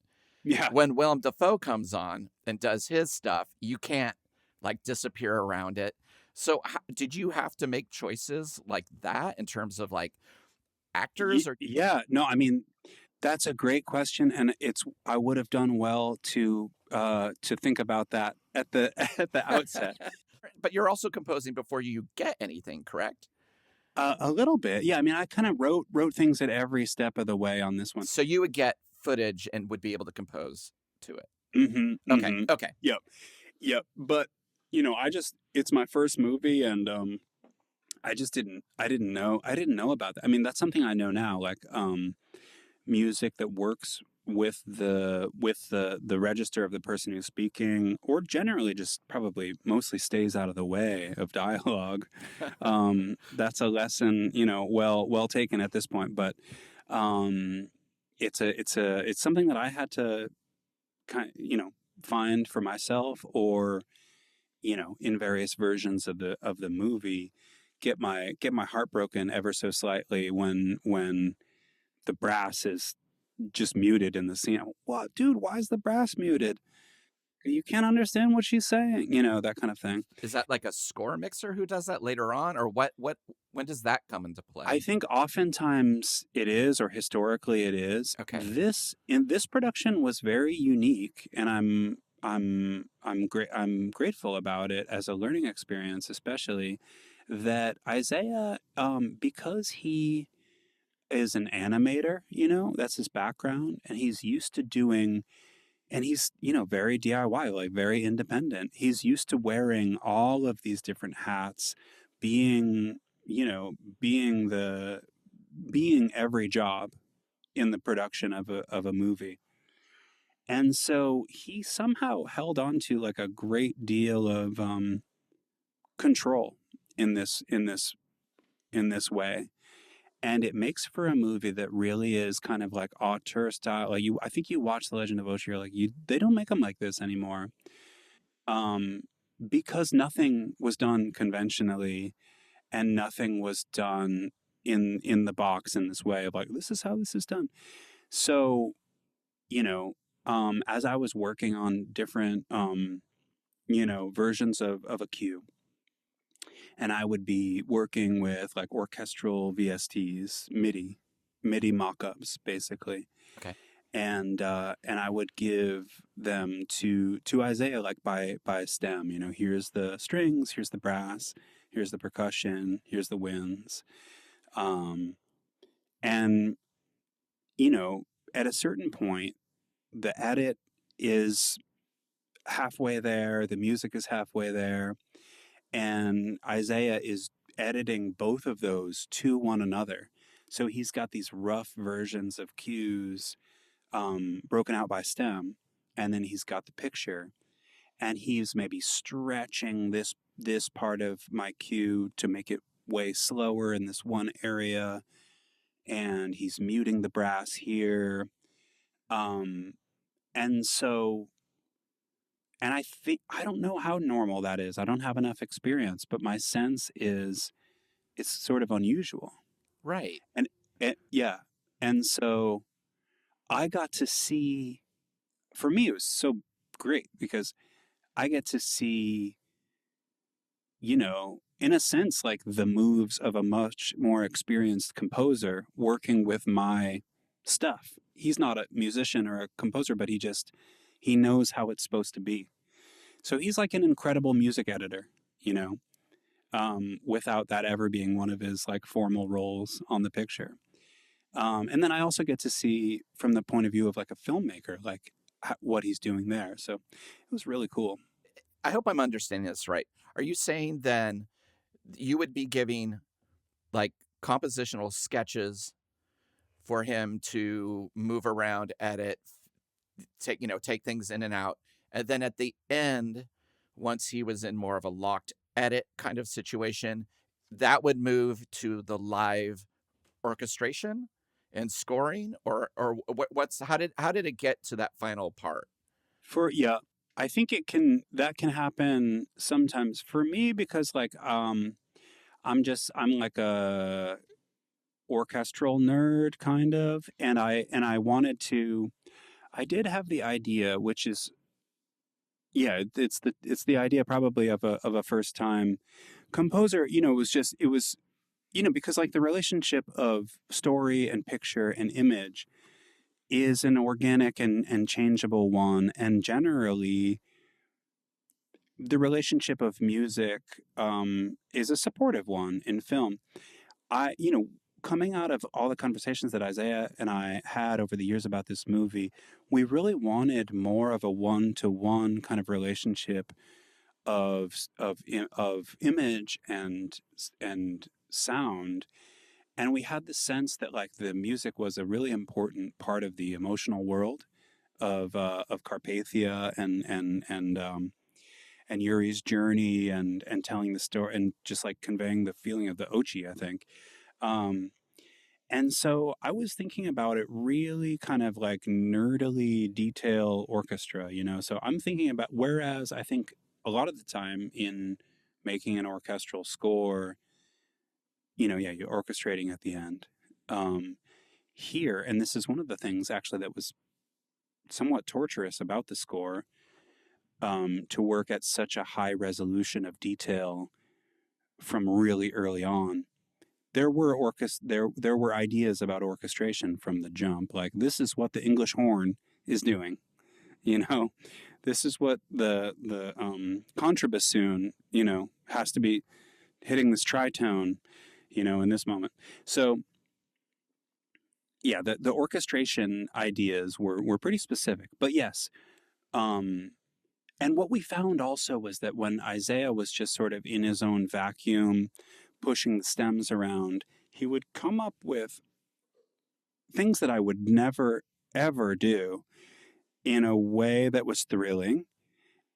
Yeah. When Willem Dafoe comes on and does his stuff, you can't like disappear around it. So, did you have to make choices like that in terms of like actors or? Yeah. No, I mean, that's a great question, and I would have done well to think about that at the at the outset. But you're also composing before you get anything, correct? A little bit, yeah. I mean, I kind of wrote things at every step of the way on this one. So you would get footage and would be able to compose to it. Mm-hmm, Okay. mm-hmm. Okay. Yep. But it's my first movie, and I didn't know about that. I mean, that's something I know now, like music that works with the register of the person who's speaking, or generally just probably mostly stays out of the way of dialogue. That's a lesson, well taken at this point. But it's something that I had to kind find for myself, or in various versions of the movie, get my heart broken ever so slightly when the brass is just muted in the scene. What, dude? Why is the brass muted? You can't understand what she's saying. That kind of thing. Is that like a score mixer who does that later on, or what? When does that come into play? I think oftentimes it is, or historically it is. Okay. This production was very unique, and I'm grateful about it as a learning experience, especially that Isaiah, because he is an animator, that's his background, and he's used to doing, and he's, very DIY, like very independent. He's used to wearing all of these different hats, being, being every job in the production of a movie. And so he somehow held on to like a great deal of control in this way. And it makes for a movie that really is kind of like auteur style. Like I think you watch The Legend of Ochi, you're like, they don't make them like this anymore, because nothing was done conventionally, and nothing was done in the box in this way of like, this is how this is done. So, as I was working on different, versions of a cue, and I would be working with like orchestral VSTs, MIDI mock-ups, basically. Okay. And I would give them to Isaiah like by stem. Here's the strings, here's the brass, here's the percussion, here's the winds, and at a certain point, the edit is halfway there, the music is halfway there, and Isaiah is editing both of those to one another. So he's got these rough versions of cues broken out by stem, and then he's got the picture, and he's maybe stretching this part of my cue to make it way slower in this one area, and he's muting the brass here. And so, and I think, I don't know how normal that is. I don't have enough experience, but my sense is it's sort of unusual. Right. And yeah. And so I got to see, for me, it was so great because I get to see, in a sense, like the moves of a much more experienced composer working with my stuff. He's not a musician or a composer, but he knows how it's supposed to be. So he's like an incredible music editor, without that ever being one of his like formal roles on the picture. And then I also get to see from the point of view of like a filmmaker, like what he's doing there. So it was really cool. I hope I'm understanding this right. Are you saying then you would be giving like compositional sketches for him to move around, edit, take things in and out, and then at the end, once he was in more of a locked edit kind of situation, that would move to the live orchestration and scoring, or how did it get to that final part? I think that can happen sometimes for me because like I'm like a orchestral nerd kind of, and I wanted to, I did have the idea, which is, yeah, it's the idea probably of a first time composer. It was because like the relationship of story and picture and image is an organic and changeable one, and generally the relationship of music is a supportive one in film. Coming out of all the conversations that Isaiah and I had over the years about this movie, we really wanted more of a one-to-one kind of relationship of image and sound. And we had the sense that like the music was a really important part of the emotional world of Carpathia and Yuri's journey and telling the story and just like conveying the feeling of the Ochi, I think. And so I was thinking about it really kind of like nerdily detail orchestra, So I'm thinking about, whereas I think a lot of the time in making an orchestral score, you're orchestrating at the end. Here, and this is one of the things actually that was somewhat torturous about the score, to work at such a high resolution of detail from really early on. There were there were ideas about orchestration from the jump, like this is what the English horn is doing, this is what the contrabassoon, has to be hitting this tritone, in this moment. So yeah, the orchestration ideas were pretty specific, but yes. And what we found also was that when Isaiah was just sort of in his own vacuum, pushing the stems around, he would come up with things that I would never, ever do in a way that was thrilling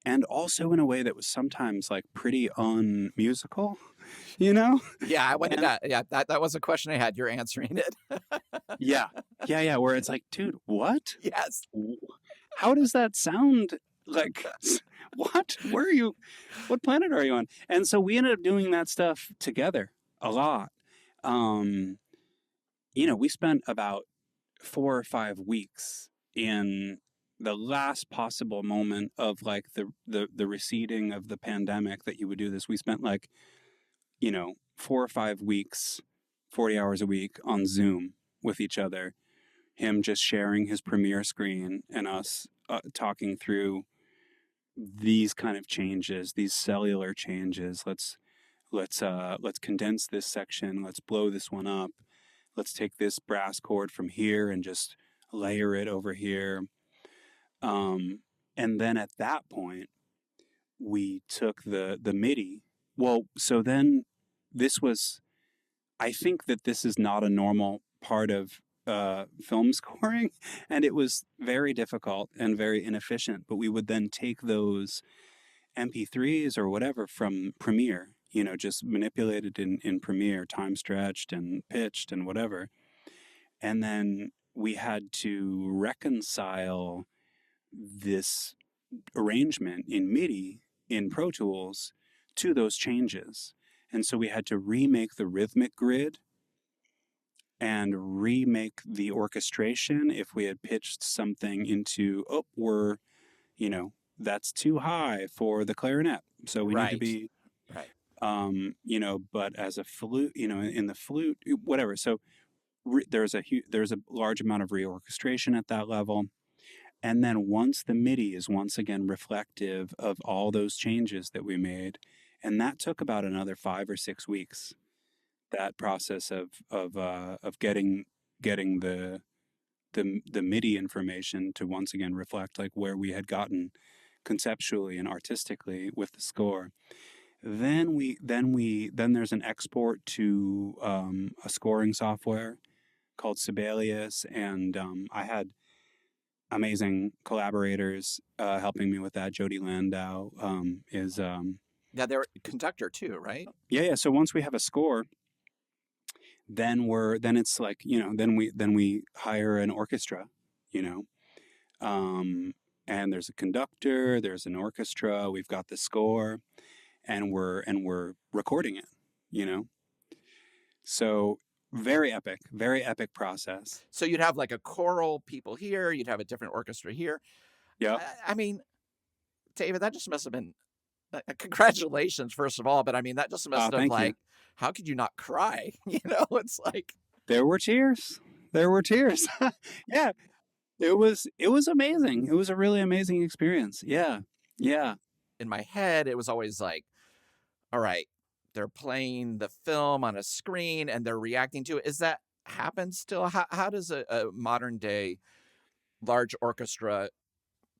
and also in a way that was sometimes like pretty unmusical, Yeah, I wanted that. Yeah, that was a question I had. You're answering it. Yeah. Where it's like, dude, what? Yes. How does that sound? Like, what? Where are you? What planet are you on? And so we ended up doing that stuff together a lot. We spent about 4 or 5 weeks in the last possible moment of like the receding of the pandemic that you would do this. We spent like, 4 or 5 weeks, 40 hours a week on Zoom with each other, him just sharing his Premiere screen and us talking through these kind of changes, these cellular changes. Let's condense this section. Let's blow this one up. Let's take this brass chord from here and just layer it over here. And then at that point, we took the MIDI. Well, so then this was, I think that this is not a normal part of film scoring, and it was very difficult and very inefficient. But we would then take those MP3s or whatever from Premiere, just manipulated in Premiere, time stretched and pitched and whatever. And then we had to reconcile this arrangement in MIDI in Pro Tools to those changes. And so we had to remake the rhythmic grid and remake the orchestration if we had pitched something into, that's too high for the clarinet. So we need to be, but as a flute, in the flute, whatever. So there's a large amount of reorchestration at that level. And then once the MIDI is once again reflective of all those changes that we made, and that took about another 5 or 6 weeks. That process of getting the MIDI information to once again reflect like where we had gotten conceptually and artistically with the score. Then there's an export to a scoring software called Sibelius, and I had amazing collaborators helping me with that. Jody Landau is they're a conductor too, right? Yeah. So once we have a score, then it's like, then we hire an orchestra, and there's a conductor, there's an orchestra, we've got the score, and we're recording it, So very epic process. So you'd have like a choral people here, you'd have a different orchestra here. Yeah. I mean, David, that just must have been congratulations, first of all, but I mean, that just must have like, how could you not cry? It's like there were tears. Yeah. It was amazing. It was a really amazing experience. Yeah. In my head, it was always like, all right, they're playing the film on a screen and they're reacting to it. Is that happen still? How does a modern day large orchestra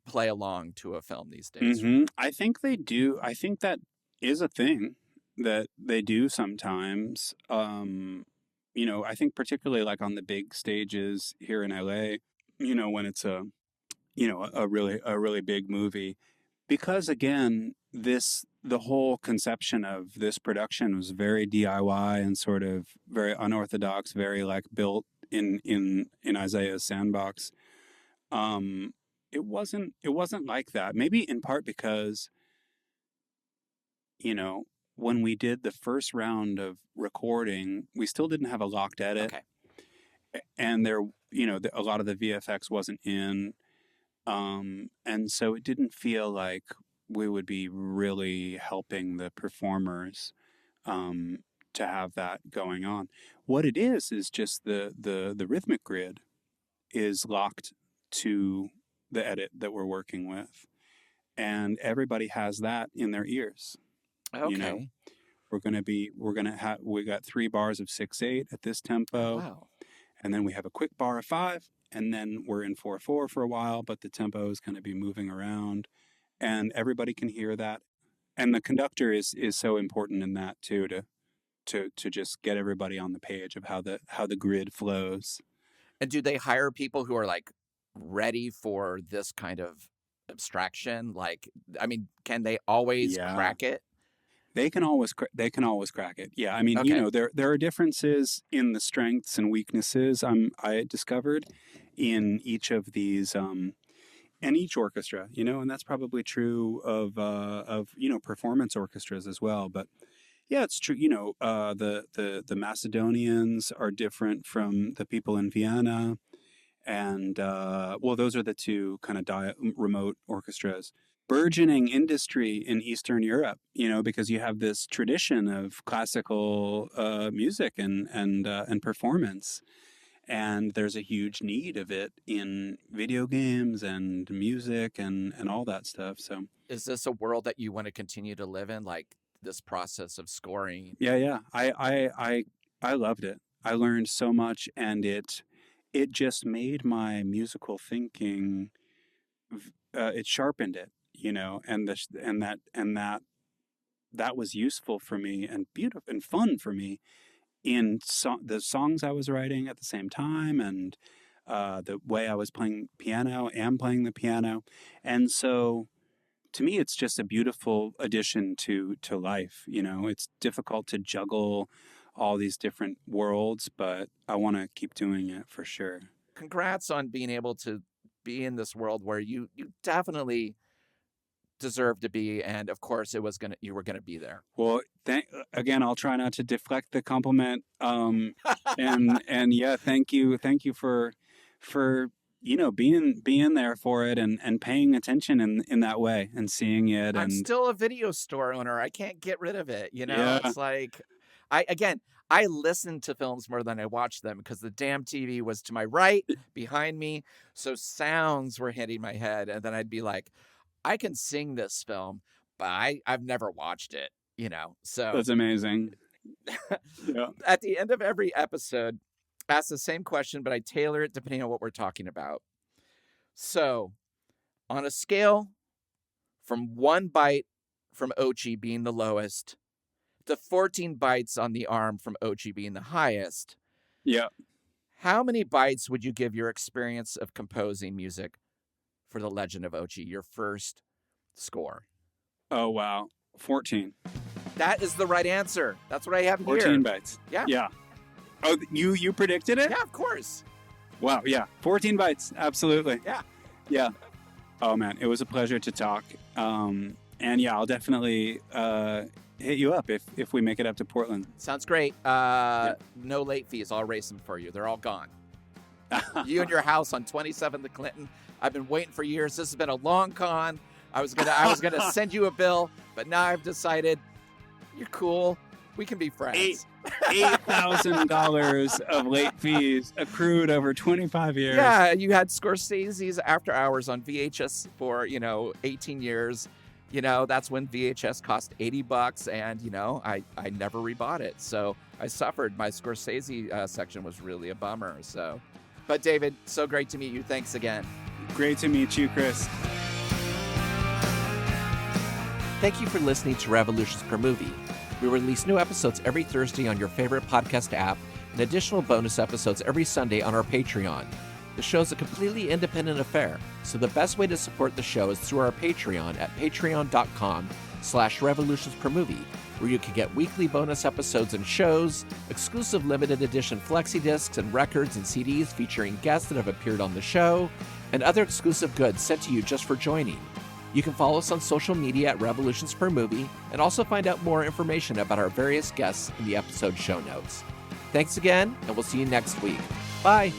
play along to a film these days? Mm-hmm. I think they do. I think that is a thing that they do sometimes. I think particularly like on the big stages here in LA, when it's a really big movie, because again, the whole conception of this production was very DIY and sort of very unorthodox, very like built in Isaiah's sandbox. It wasn't like that. Maybe in part because, when we did the first round of recording, we still didn't have a locked edit. Okay. And there, a lot of the VFX wasn't in. And so it didn't feel like we would be really helping the performers to have that going on. What it is just the rhythmic grid is locked to the edit that we're working with. And everybody has that in their ears. Okay. We got 3 bars of 6/8 at this tempo. Wow. And then we have a quick bar of 5, and then we're in 4/4 for a while, but the tempo is going to be moving around, and everybody can hear that. And the conductor is so important in that too, to just get everybody on the page of how the grid flows. And do they hire people who are like ready for this kind of abstraction? Like, I mean, can they always crack it? They can always crack it. Yeah, I mean, there are differences in the strengths and weaknesses I discovered in each of these and each orchestra, and that's probably true of performance orchestras as well. But yeah, it's true. The Macedonians are different from the people in Vienna, and those are the two kind of remote orchestras. Burgeoning industry in Eastern Europe, because you have this tradition of classical music and performance, and there's a huge need of it in video games and music and all that stuff. So, is this a world that you want to continue to live in, like this process of scoring? Yeah. I loved it. I learned so much, and it just made my musical thinking. It sharpened it. And that was useful for me and beautiful and fun for me in the songs I was writing at the same time, and the way I was playing piano and playing the piano. And so to me, it's just a beautiful addition to life. You know, it's difficult to juggle all these different worlds, but I want to keep doing it for sure. Congrats on being able to be in this world where you definitely deserve to be, and of course you were gonna be there. Well, again, I'll try not to deflect the compliment. And yeah, thank you for being there for it and paying attention in that way and seeing it. I'm and still a video store owner. I can't get rid of it. Yeah. It's like I listened to films more than I watched them because the damn TV was to my right, behind me, so sounds were hitting my head, and then I'd be like, I can sing this film, but I've never watched it. So That's amazing. Yeah. At the end of every episode, I ask the same question, but I tailor it depending on what we're talking about. So, on a scale from 1 bite from Ochi being the lowest to 14 bites on the arm from Ochi being the highest, Yeah. how many bites would you give your experience of composing music for The Legend of Ochi, your first score? Oh, wow. 14. That is the right answer. That's what I have 14 here. bites. Yeah. Yeah. Oh, you predicted it? Yeah, of course. Wow. Yeah. 14 bites. Absolutely. Yeah. Yeah. Oh, man. It was a pleasure to talk. And yeah, I'll definitely hit you up if we make it up to Portland. Sounds great. No late fees. I'll erase them for you. They're all gone. You and your house on 27th and Clinton. I've been waiting for years. This has been a long con. I was gonna send you a bill, but now I've decided you're cool. We can be friends. $8,000 of late fees accrued over 25 years. Yeah, you had Scorsese's After Hours on VHS for 18 years. That's when VHS cost $80, and I never rebought it, so I suffered. My Scorsese section was really a bummer. So, but David, so great to meet you. Thanks again. Great to meet you, Chris. Thank you for listening to Revolutions Per Movie. We release new episodes every Thursday on your favorite podcast app and additional bonus episodes every Sunday on our Patreon. The show is a completely independent affair, so the best way to support the show is through our Patreon at patreon.com/revolutionspermovie, where you can get weekly bonus episodes and shows, exclusive limited edition flexi discs and records and CDs featuring guests that have appeared on the show, and other exclusive goods sent to you just for joining. You can follow us on social media at Revolutions Per Movie and also find out more information about our various guests in the episode show notes. Thanks again, and we'll see you next week. Bye!